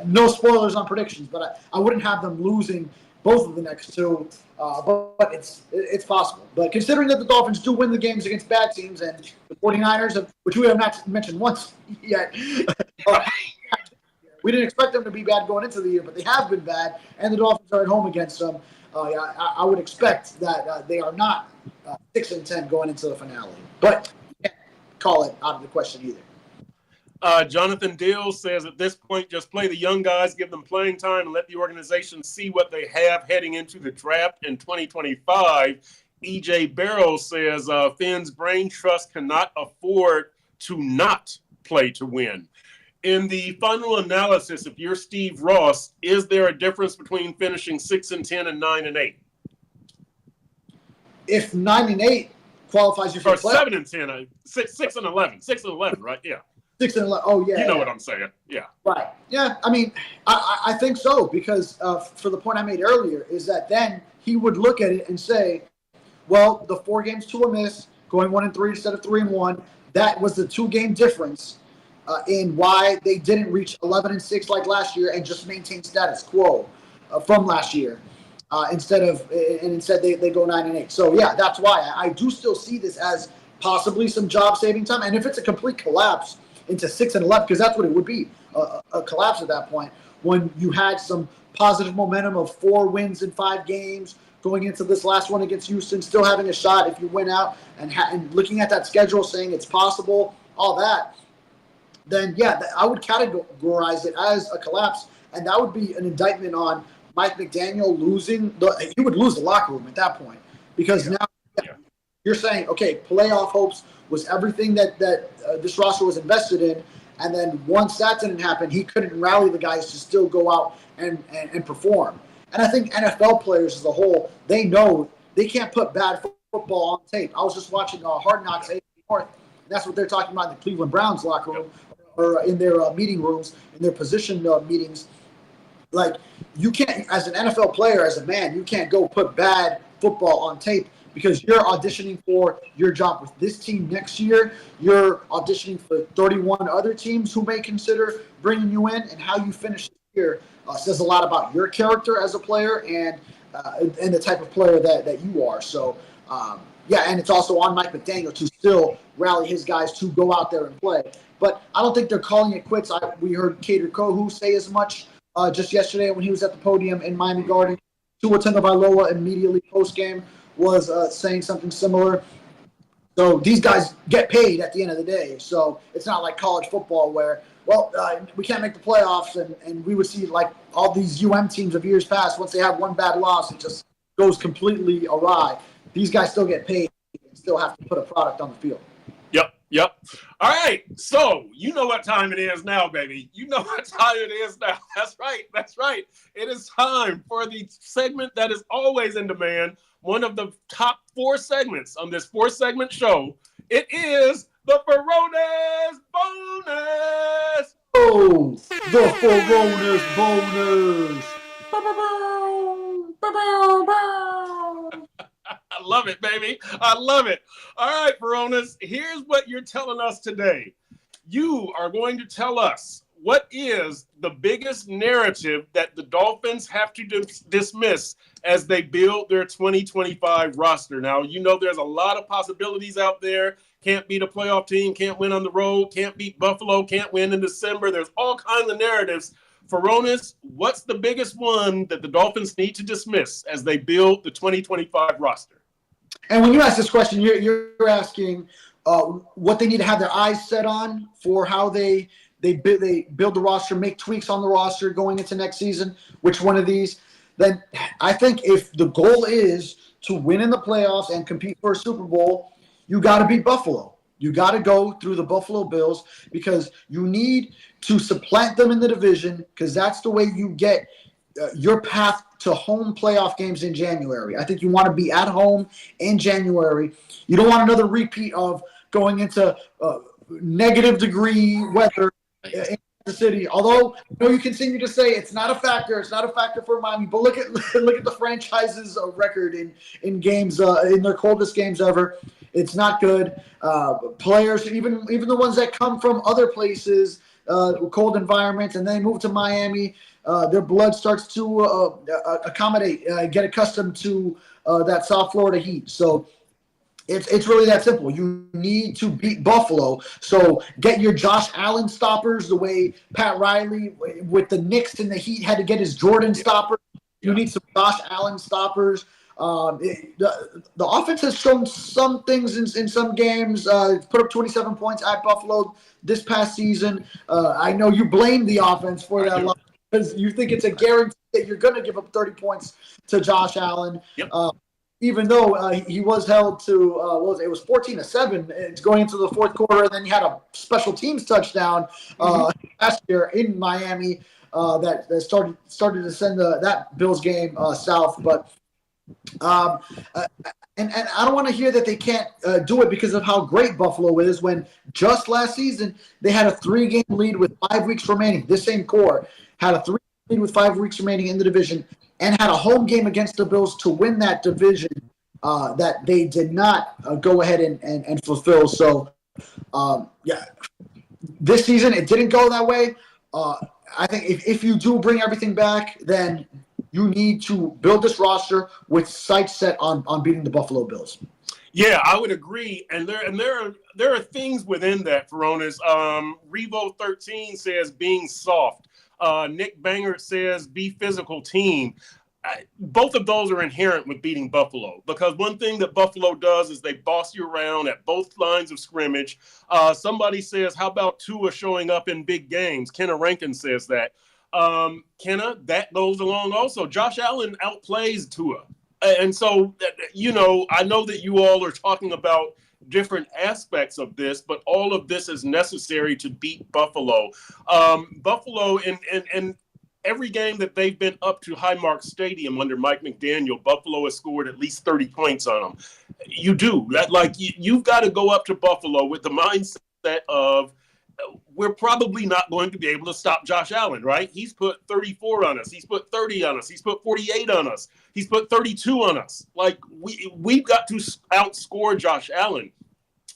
no spoilers on predictions. But I wouldn't have them losing both of the next two, but it's possible. But considering that the Dolphins do win the games against bad teams, and the 49ers, which we have not mentioned once yet, we didn't expect them to be bad going into the year, but they have been bad, and the Dolphins are at home against them. I would expect that they are not 6-10 going into the finale, but you can't call it out of the question either. Jonathan Dill says at this point, just play the young guys, give them playing time, and let the organization see what they have heading into the draft in 2025. EJ Barrow says Finn's brain trust cannot afford to not play to win. In the final analysis, if you're Steve Ross, is there a difference between finishing 6-10 and 9-8? If 9-8 qualifies you for or the playoffs, 7-10, 6-11, 6-11, right? Yeah. 6-11. Oh yeah. You know what I'm saying? Yeah. Right. Yeah. I mean, I think so because for the point I made earlier is that then he would look at it and say, well, the 4 games to a miss, going 1-3 instead of 3-1, that was the 2-game difference in why they didn't reach 11-6 like last year and just maintain status quo from last year instead they go 9-8. So yeah, that's why I do still see this as possibly some job saving time. And if it's a complete collapse into 6-11, because that's what it would be, a collapse at that point, when you had some positive momentum of 4 wins in 5 games, going into this last one against Houston, still having a shot if you win out, and looking at that schedule, saying it's possible, all that, then yeah, I would categorize it as a collapse, and that would be an indictment on Mike McDaniel losing. He would lose the locker room at that point, because now you're saying, okay, playoff hopes was everything that this roster was invested in, and then once that didn't happen, he couldn't rally the guys to still go out and perform. And I think NFL players as a whole, they know they can't put bad football on tape. I was just watching Hard Knocks AFC North, and that's what they're talking about in the Cleveland Browns locker room, or in their meeting rooms, in their position meetings. Like, you can't, as an NFL player, as a man, you can't go put bad football on tape, because you're auditioning for your job with this team next year. You're auditioning for 31 other teams who may consider bringing you in, and how you finish this year says a lot about your character as a player and the type of player that you are. So, and it's also on Mike McDaniel to still rally his guys to go out there and play. But I don't think they're calling it quits. We heard Kader Kohu say as much just yesterday when he was at the podium in Miami Gardens. Tua Tagovailoa immediately post-game was saying something similar. So these guys get paid at the end of the day. So it's not like college football where, we can't make the playoffs, and we would see like all these teams of years past, once they have one bad loss, it just goes completely awry. These guys still get paid and still have to put a product on the field. Yep. All right. So you know what time it is now, baby. You know what time it is now. That's right. It is time for the segment that is always in demand, one of the top 4 segments on this 4-segment show. It is the Furones bonus. Oh, the Furones bonus. I love it, baby. I love it. All right, Furones, here's what you're telling us today. You are going to tell us what is the biggest narrative that the Dolphins have to dismiss as they build their 2025 roster. Now, you know there's a lot of possibilities out there. Can't beat a playoff team, can't win on the road, can't beat Buffalo, can't win in December. There's all kinds of narratives. Furones, what's the biggest one that the Dolphins need to dismiss as they build the 2025 roster? And when you ask this question, you're asking what they need to have their eyes set on for how they build the roster, make tweaks on the roster going into next season. Which one of these? Then I think if the goal is to win in the playoffs and compete for a Super Bowl, you got to beat Buffalo. You got to go through the Buffalo Bills, because you need to supplant them in the division, because that's the way you get your path to home playoff games in January. I think you want to be at home in January. You don't want another repeat of going into negative degree weather in the city. Although you continue to say it's not a factor. It's not a factor for Miami. But look at the franchise's record in games in their coldest games ever. It's not good. Players, even the ones that come from other places, cold environments, and then move to Miami, their blood starts to accommodate, get accustomed to that South Florida heat. So it's really that simple. You need to beat Buffalo. So get your Josh Allen stoppers the way Pat Riley with the Knicks and the Heat had to get his Jordan stoppers. You need some Josh Allen stoppers. The offense has shown some things in some games. Put up 27 points at Buffalo this past season. I know you blame the offense for that because you think it's a guarantee that you're going to give up 30 points to Josh Allen. Yep. Even though he was held to, it was 14-7. It's going into the fourth quarter, and then he had a special teams touchdown last year in Miami that started to send that Bills game south. But and I don't want to hear that they can't do it because of how great Buffalo is. When just last season they had a 3-game lead with 5 weeks remaining. This same core had a 3-game lead with 5 weeks remaining in the division, and had a home game against the Bills to win that division that they did not go ahead and fulfill. So, this season it didn't go that way. I think if you do bring everything back, then you need to build this roster with sights set on beating the Buffalo Bills. Yeah, I would agree. And there are things within that, Furones. Revo13 says being soft. Nick Bangert says be physical team. Both of those are inherent with beating Buffalo, because one thing that Buffalo does is they boss you around at both lines of scrimmage. Somebody says, how about Tua showing up in big games? Kenna Rankin says that. Kenna, that goes along also. Josh Allen outplays Tua. And so, I know that you all are talking about different aspects of this, but all of this is necessary to beat Buffalo. Buffalo and every game that they've been up to Highmark Stadium under Mike McDaniel, Buffalo has scored at least 30 points on them. You do that. You've got to go up to Buffalo with the mindset of, we're probably not going to be able to stop Josh Allen, right? He's put 34 on us. He's put 30 on us. He's put 48 on us. He's put 32 on us. We've got to outscore Josh Allen.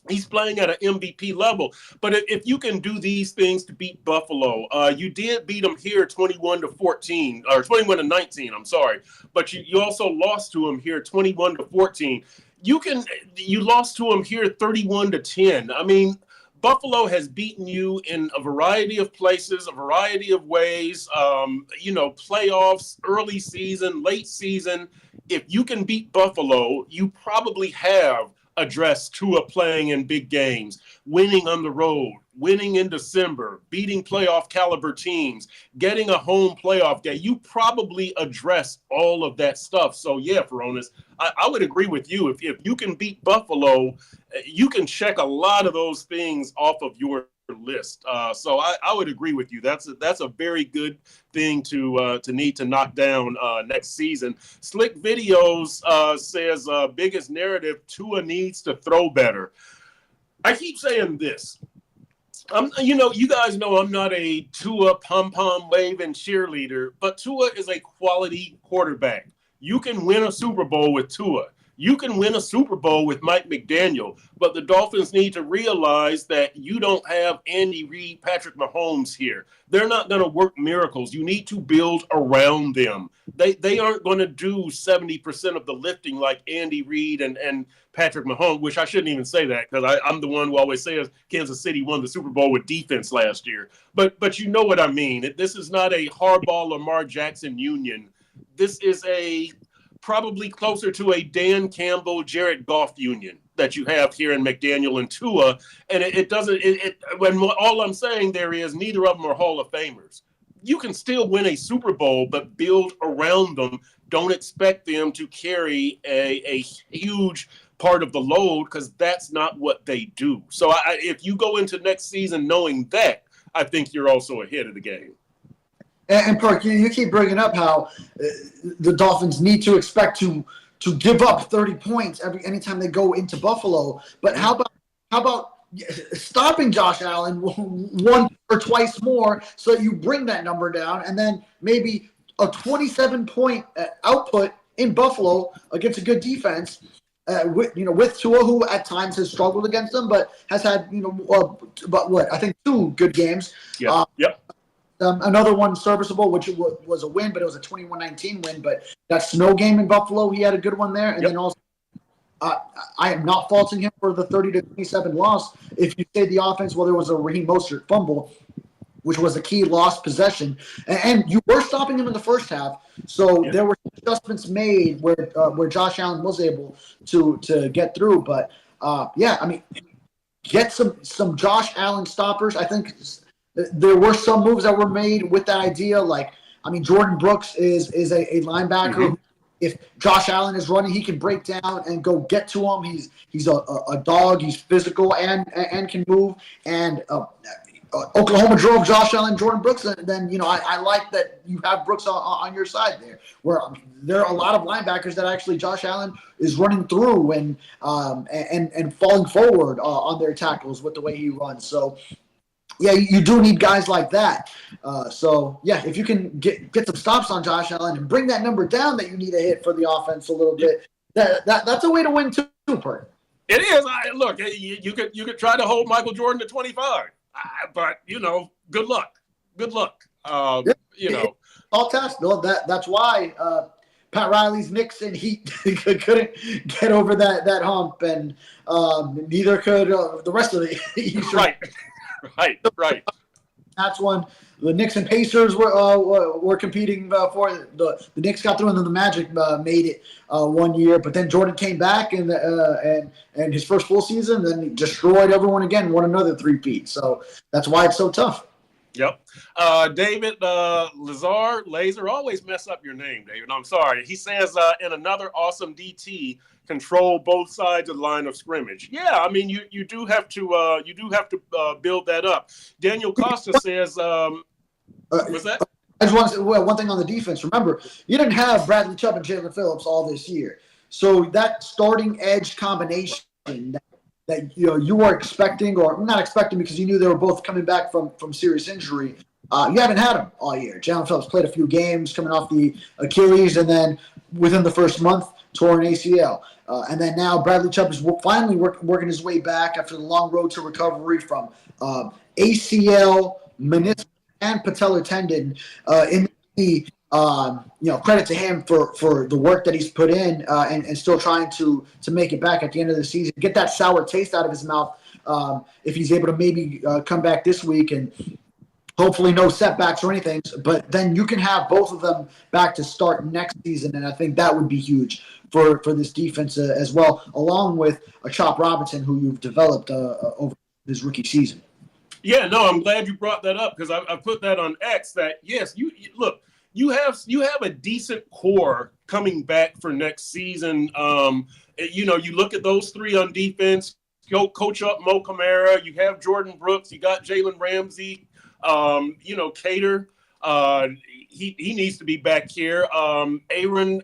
He's playing at an MVP level. But if you can do these things to beat Buffalo, you did beat them here 21-14, or 21-19, I'm sorry. But you also lost to them here 21-14. You lost to them here 31-10. I mean, Buffalo has beaten you in a variety of places, a variety of ways, playoffs, early season, late season. If you can beat Buffalo, you probably have addressed Tua playing in big games, winning on the road, winning in December, beating playoff caliber teams, getting a home playoff game. You probably address all of that stuff. So yeah, Furones, I would agree with you. If you can beat Buffalo, you can check a lot of those things off of your list. So I would agree with you. That's a very good thing to need to knock down next season. Slick Videos says biggest narrative, Tua needs to throw better. I keep saying this. You guys know I'm not a Tua pom-pom waving cheerleader, but Tua is a quality quarterback. You can win a Super Bowl with Tua. You can win a Super Bowl with Mike McDaniel, but the Dolphins need to realize that you don't have Andy Reid, Patrick Mahomes here. They're not going to work miracles. You need to build around them. They aren't going to do 70% of the lifting like Andy Reid and Patrick Mahomes, which I shouldn't even say that because I'm the one who always says Kansas City won the Super Bowl with defense last year. But you know what I mean. This is not a Harbaugh, Lamar Jackson union. This is probably closer to a Dan Campbell, Jared Goff union that you have here in McDaniel and Tua. And when all I'm saying there is neither of them are Hall of Famers. You can still win a Super Bowl, but build around them. Don't expect them to carry a huge part of the load because that's not what they do. So if you go into next season knowing that, I think you're also ahead of the game. And Perk, you keep bringing up how the Dolphins need to expect to give up 30 points anytime they go into Buffalo. But how about stopping Josh Allen one or twice more so you bring that number down, and then maybe a 27-point output in Buffalo against a good defense. With Tua, who at times has struggled against them, but has had I think 2 good games. Yeah. Yep. Another one serviceable, which was a win, but it was a 21-19 win. But that snow game in Buffalo, he had a good one there. And then also, I am not faulting him for the 30-27 loss. If you say the offense, well, there was a Raheem Mostert fumble, which was a key lost possession, and you were stopping him in the first half. So there were adjustments made where Josh Allen was able to get through. But get some Josh Allen stoppers. I think there were some moves that were made with that idea. Jordan Brooks is a linebacker. Mm-hmm. If Josh Allen is running, he can break down and go get to him. He's a dog. He's physical and can move. And Oklahoma drove Josh Allen, Jordan Brooks, and then I like that you have Brooks on your side there. Where there are a lot of linebackers that actually Josh Allen is running through and falling forward on their tackles with the way he runs. So. Yeah, you do need guys like that. If you can get some stops on Josh Allen and bring that number down that you need to hit for the offense a little bit, that's a way to win too, Perk. It is. Look, you could try to hold Michael Jordan to 25, but good luck. Good luck. All test. No, that's why Pat Riley's Knicks and Heat couldn't get over that hump, and neither could the rest of the East. Right. That's one. The Knicks and Pacers were competing for. The Knicks got through, and then the Magic made it 1 year. But then Jordan came back and his first full season, then he destroyed everyone again, won another three-peat. So that's why it's so tough. Yep. David Laser, always mess up your name, David. I'm sorry. He says, in another awesome DT, control both sides of the line of scrimmage. Yeah, you do have to build that up. Daniel Costa says, what's that? I just want to say one thing on the defense. Remember, you didn't have Bradley Chubb and Jalen Phillips all this year, so that starting edge combination that you were expecting, or not expecting because you knew they were both coming back from serious injury. You haven't had them all year. Jalen Phillips played a few games coming off the Achilles, and then within the first month, tore an ACL. And then now Bradley Chubb is finally working his way back after the long road to recovery from ACL, meniscus, and patellar tendon. In the credit to him for the work that he's put in and still trying to make it back at the end of the season, get that sour taste out of his mouth. If he's able to maybe come back this week and hopefully no setbacks or anything, but then you can have both of them back to start next season, and I think that would be huge for this defense as well, along with a Chop Robinson who you've developed over his rookie season. Yeah, no, I'm glad you brought that up because I put that on X that, yes, you have a decent core coming back for next season. You look at those three on defense, go coach up Mo Kamara, you have Jordan Brooks, you got Jalen Ramsey, Cater, he needs to be back here. Aaron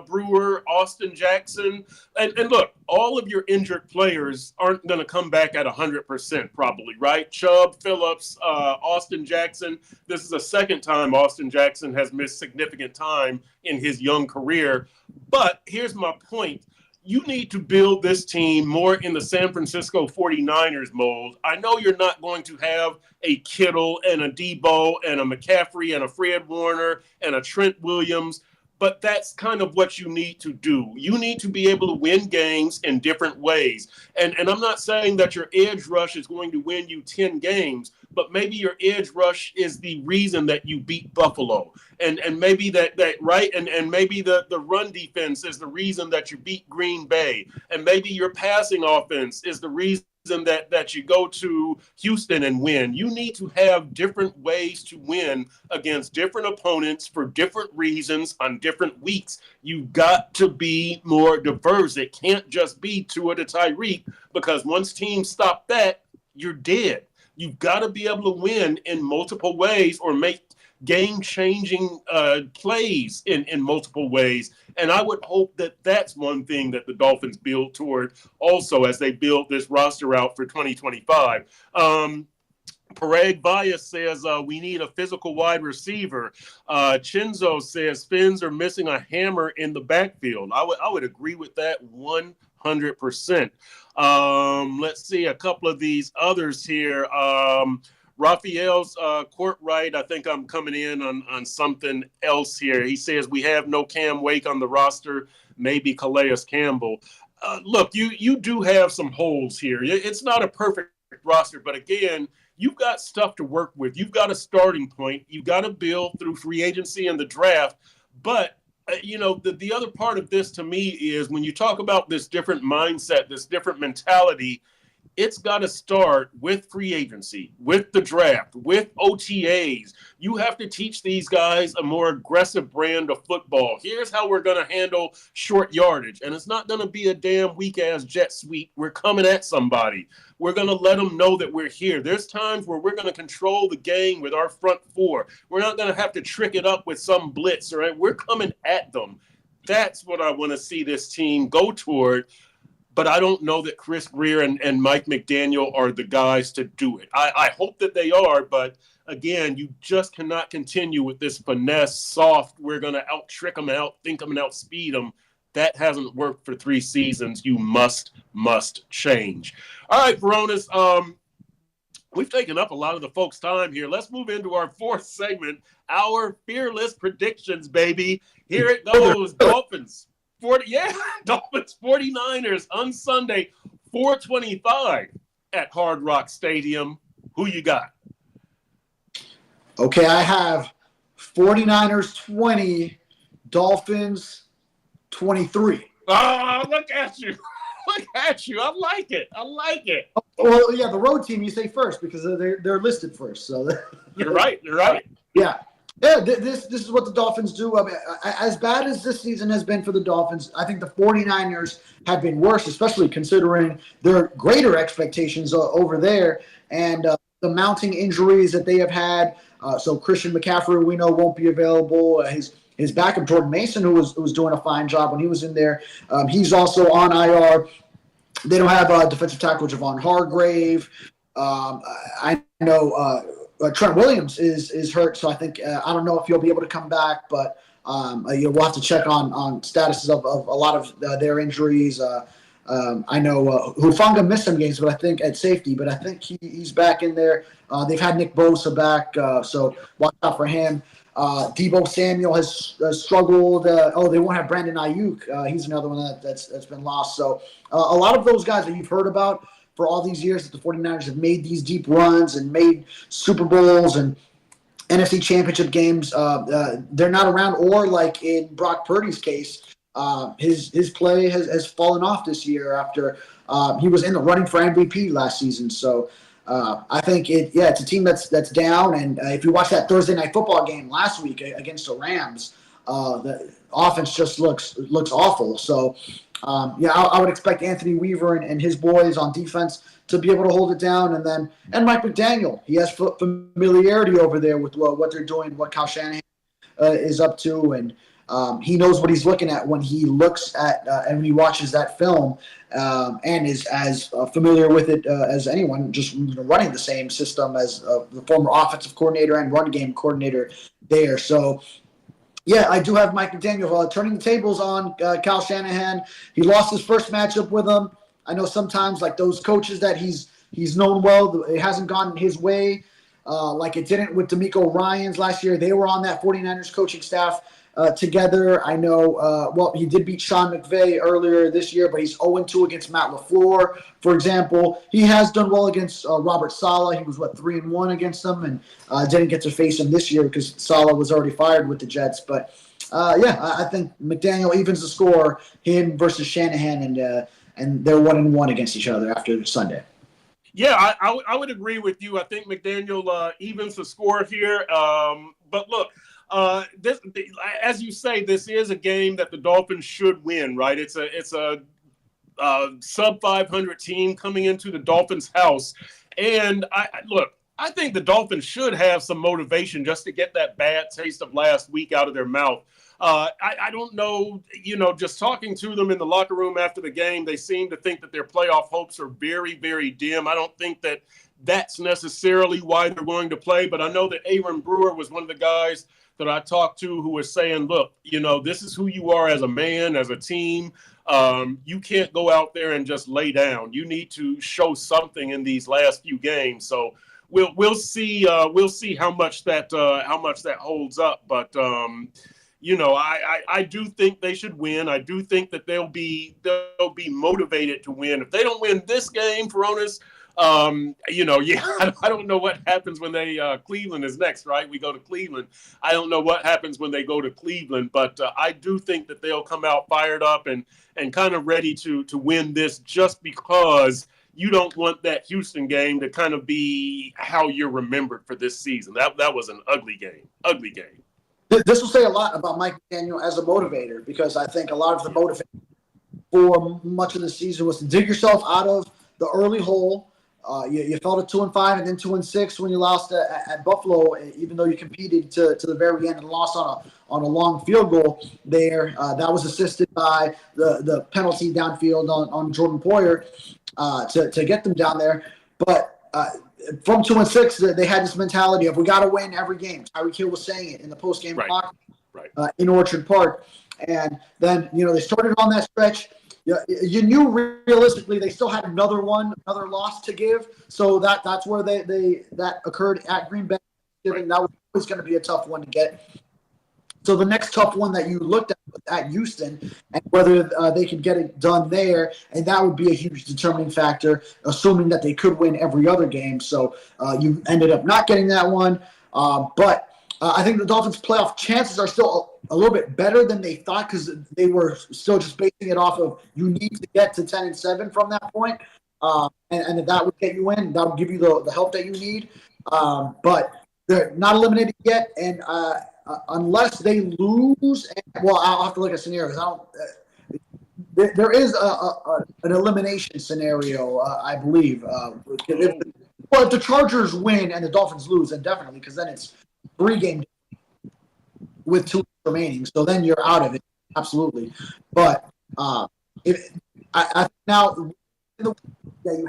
Brewer, Austin Jackson, and look, all of your injured players aren't going to come back at 100% probably, right? Chubb, Phillips, Austin Jackson. This is the second time Austin Jackson has missed significant time in his young career. But here's my point. You need to build this team more in the San Francisco 49ers mold. I know you're not going to have a Kittle and a Debo and a McCaffrey and a Fred Warner and a Trent Williams, but that's kind of what you need to do. You need to be able to win games in different ways. And I'm not saying that your edge rush is going to win you 10 games, but maybe your edge rush is the reason that you beat Buffalo. And maybe that right, and maybe the run defense is the reason that you beat Green Bay. And maybe your passing offense is the reason that you go to Houston and win. You need to have different ways to win against different opponents for different reasons on different weeks. You've got to be more diverse. It can't just be Tua to Tyreek, because once teams stop that, you're dead. You've got to be able to win in multiple ways or make game-changing plays in multiple ways. And I would hope that that's one thing that the Dolphins build toward also as they build this roster out for 2025. Parag Bias says we need a physical wide receiver. Chinzo says Fins are missing a hammer in the backfield. I would agree with that 100%. Let's see a couple of these others here. Raphael's Courtright, I think I'm coming in on something else here. He says we have no Cam Wake on the roster, maybe Calais Campbell. Look, you do have some holes here. It's not a perfect roster, but again, you've got stuff to work with. You've got a starting point. You've got to build through free agency and the draft. But, the other part of this to me is when you talk about this different mindset, this different mentality, it's got to start with free agency, with the draft, with OTAs. You have to teach these guys a more aggressive brand of football. Here's how we're going to handle short yardage. And it's not going to be a damn weak-ass jet sweep. We're coming at somebody. We're going to let them know that we're here. There's times where we're going to control the game with our front four. We're not going to have to trick it up with some blitz, all right? We're coming at them. That's what I want to see this team go toward. But I don't know that Chris Grier and Mike McDaniel are the guys to do it. I hope that they are, but again, you just cannot continue with this finesse, soft, we're going to out-trick them and out-think them and outspeed them. That hasn't worked for 3 seasons. You must change. All right, Furones, we've taken up a lot of the folks' time here. Let's move into our 4th segment, our fearless predictions, baby. Here it goes, Dolphins. Dolphins 49ers on Sunday, 4:25 at Hard Rock Stadium. Who you got? Okay, I have 49ers 20, Dolphins 23. Oh, look at you. Look at you. I like it. Well, yeah, the road team you say first because they're listed first. So You're right. Yeah. Yeah, this is what the Dolphins do. I mean, as bad as this season has been for the Dolphins, I think the 49ers have been worse, especially considering their greater expectations over there and the mounting injuries that they have had. So Christian McCaffrey, we know, won't be available. His backup, Jordan Mason, who was doing a fine job when he was in there, he's also on IR. They don't have defensive tackle Javon Hargrave. I know Trent Williams is hurt, so I think I don't know if he'll be able to come back, but we'll have to check on statuses of a lot of their injuries. I know Hufanga missed some games, but I think at safety, but I think he's back in there. They've had Nick Bosa back, so watch out for him. Deebo Samuel has struggled. They won't have Brandon Ayuk. He's another one that's been lost. So a lot of those guys that you've heard about for all these years that the 49ers have made these deep runs and made Super Bowls and NFC Championship games, they're not around. Or like in Brock Purdy's case, his play has fallen off this year after he was in the running for MVP last season. So I think it's a team that's down. And if you watch that Thursday Night Football game last week against the Rams, the offense just looks awful. So I would expect Anthony Weaver and his boys on defense to be able to hold it down. And Mike McDaniel, he has familiarity over there with what they're doing, what Kyle Shanahan is up to, and he knows what he's looking at when he looks at and when he watches that film, and is as familiar with it as anyone, just running the same system as the former offensive coordinator and run game coordinator there. So, yeah, I do have Mike McDaniel turning the tables on Kyle Shanahan. He lost his first matchup with him. I know sometimes like those coaches that he's known well, it hasn't gone his way, like it didn't with D'Amico Ryans last year. They were on that 49ers coaching staff together. I know, he did beat Sean McVay earlier this year, but he's 0-2 against Matt LaFleur, for example. He has done well against Robert Saleh. He was, 3-1 against them, and didn't get to face him this year because Saleh was already fired with the Jets. But, I think McDaniel evens the score, him versus Shanahan, and they're 1-1 against each other after Sunday. Yeah, I would agree with you. I think McDaniel evens the score here. But look, this, as you say, this is a game that the Dolphins should win, right? It's a sub 500 team coming into the Dolphins' house, and I think the Dolphins should have some motivation just to get that bad taste of last week out of their mouth. I don't know, just talking to them in the locker room after the game, they seem to think that their playoff hopes are very, very dim. I don't think that that's necessarily why they're going to play, but I know that Aaron Brewer was one of the guys that I talked to who was saying, look, this is who you are as a man, as a team. You can't go out there and just lay down. You need to show something in these last few games. So we'll see how much that holds up. But I do think they should win. I do think that they'll be motivated to win. If they don't win this game, Furones, I don't know what happens when they Cleveland is next, right? We go to Cleveland. I don't know what happens when they go to Cleveland, but I do think that they'll come out fired up and kind of ready to win this, just because you don't want that Houston game to kind of be how you're remembered for this season. That was an ugly game. This will say a lot about Mike McDaniel as a motivator, because I think a lot of the motivation for much of the season was to dig yourself out of the early hole. You fell to 2-5 and then 2-6 when you lost at Buffalo, even though you competed to the very end and lost on a long field goal there. That was assisted by the penalty downfield on Jordan Poyer to get them down there. But from 2-6, they had this mentality of, we got to win every game. Tyreek Hill was saying it in the post-game talk in Orchard Park. And then, they started on that stretch. You knew realistically they still had another loss to give. So that's where that occurred at Green Bay. That was always going to be a tough one to get. So the next tough one that you looked at Houston, and whether they could get it done there, and that would be a huge determining factor, assuming that they could win every other game. So you ended up not getting that one. But I think the Dolphins' playoff chances are still a little bit better than they thought, because they were still just basing it off of, you need to get to 10-7 from that point. And if that would get you in, that would give you the help that you need. But they're not eliminated yet, and unless they lose, I'll have to look at scenarios. There is an elimination scenario, I believe. If the Chargers win and the Dolphins lose, then definitely, because then it's 3 games with 2 remaining. So then you're out of it, absolutely. But now you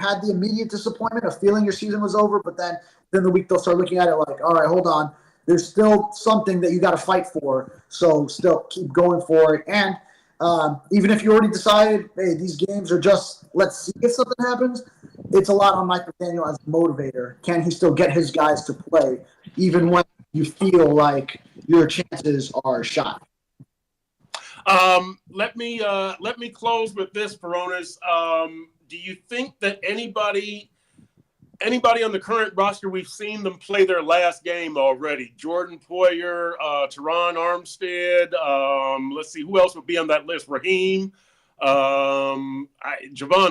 had the immediate disappointment of feeling your season was over, but then the week they'll start looking at it like, all right, hold on. There's still something that you got to fight for, so still keep going for it. And even if you already decided, hey, these games are just, let's see if something happens, it's a lot on Mike McDaniel as a motivator. Can he still get his guys to play, even when you feel like your chances are shot? Let me close with this, Furones. Do you think that anybody on the current roster, we've seen them play their last game already? Jordan Poyer, Teron Armstead. Let's see, who else would be on that list? Raheem. Javon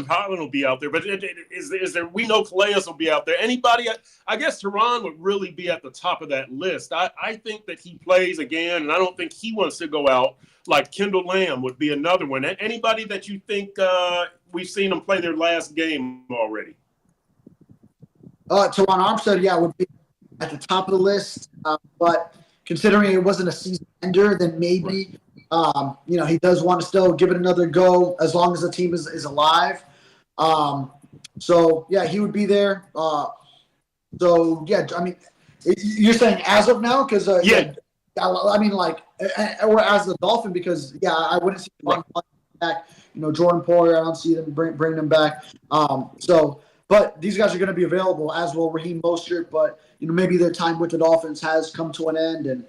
Holland will be out there, but is there? We know Calais will be out there. Anybody? I guess Teron would really be at the top of that list. I think that he plays again, and I don't think he wants to go out. Like Kendall Lamb would be another one. Anybody that you think we've seen them play their last game already? Teron Armstead, would be at the top of the list. But considering it wasn't a season ender, then maybe. He does want to still give it another go as long as the team is alive. He would be there. You're saying as of now? Because or as the Dolphin, because I wouldn't see them back. Jordan Poyer, I don't see them bring them back. But these guys are going to be available, as will Raheem Mostert. But maybe their time with the Dolphins has come to an end, and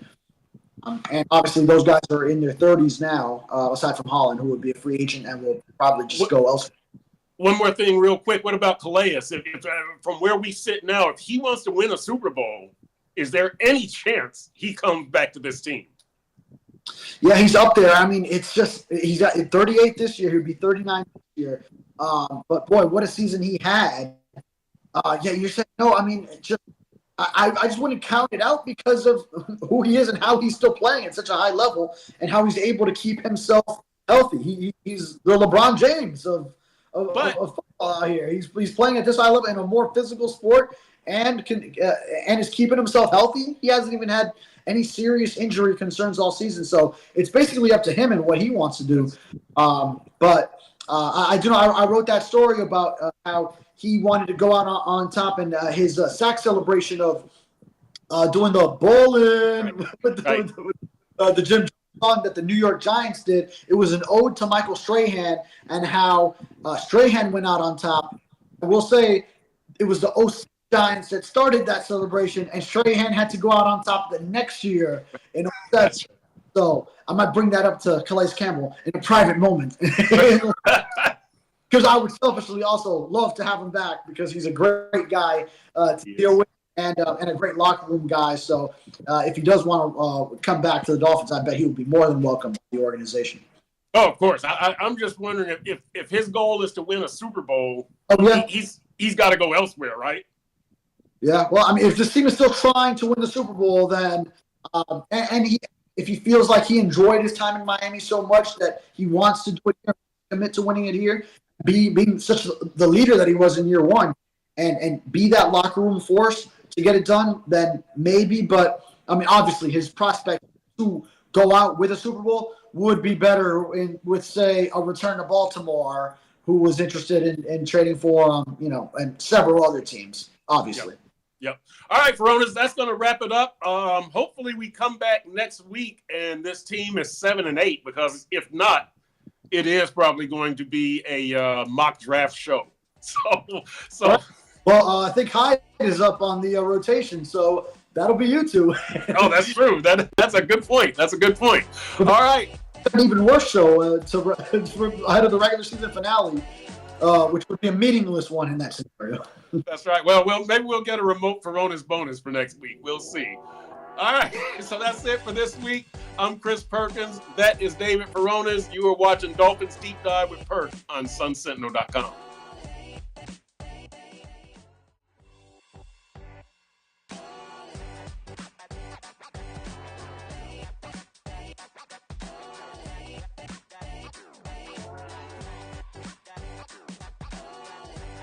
obviously those guys are in their 30s now, aside from Holland, who would be a free agent and will probably just go elsewhere. One more thing real quick. What about Calais? If from where we sit now, if he wants to win a Super Bowl, is there any chance he comes back to this team? Yeah, he's up there. I mean, it's just he's got 38 this year. He'd be 39 this year. But, boy, what a season he had. You're saying, no, I mean, I just wouldn't count it out because of who he is and how he's still playing at such a high level and how he's able to keep himself healthy. He's the LeBron James of football out here. He's playing at this high level in a more physical sport and is keeping himself healthy. He hasn't even had any serious injury concerns all season. So it's basically up to him and what he wants to do. I wrote that story about how he wanted to go out on top, and his sack celebration of doing the bowling with the Jim Jones that the New York Giants did. It was an ode to Michael Strahan and how Strahan went out on top. I will say it was the 06 Giants that started that celebration, and Strahan had to go out on top the next year in that. So I might bring that up to Calais Campbell in a private moment. Because I would selfishly also love to have him back because he's a great guy to deal with and a great locker room guy. So if he does want to come back to the Dolphins, I bet he would be more than welcome to the organization. Oh, of course. I'm just wondering if his goal is to win a Super Bowl, he's got to go elsewhere, right? Yeah. Well, I mean, if this team is still trying to win the Super Bowl, then if he feels like he enjoyed his time in Miami so much that he wants to do it here, commit to winning it here, being such the leader that he was in year one, and be that locker room force to get it done, then maybe. But I mean, obviously, his prospect to go out with a Super Bowl would be better with, say, a return to Baltimore, who was interested in trading for and several other teams, obviously. Yep. All right, Furones, that's going to wrap it up. Hopefully, we come back next week and this team is 7-8, because if not, it is probably going to be a mock draft show. So. Well, I think Hyde is up on the rotation, so that'll be you two. Oh, that's true. That's a good point. All right. An even worse show ahead of the regular season finale, which would be a meaningless one in that scenario. That's right. Well, maybe we'll get a remote Furones bonus for next week. We'll see. All right. So that's it for this week. I'm Chris Perkins. That is David Furones. You are watching Dolphins Deep Dive with Perk on SunSentinel.com.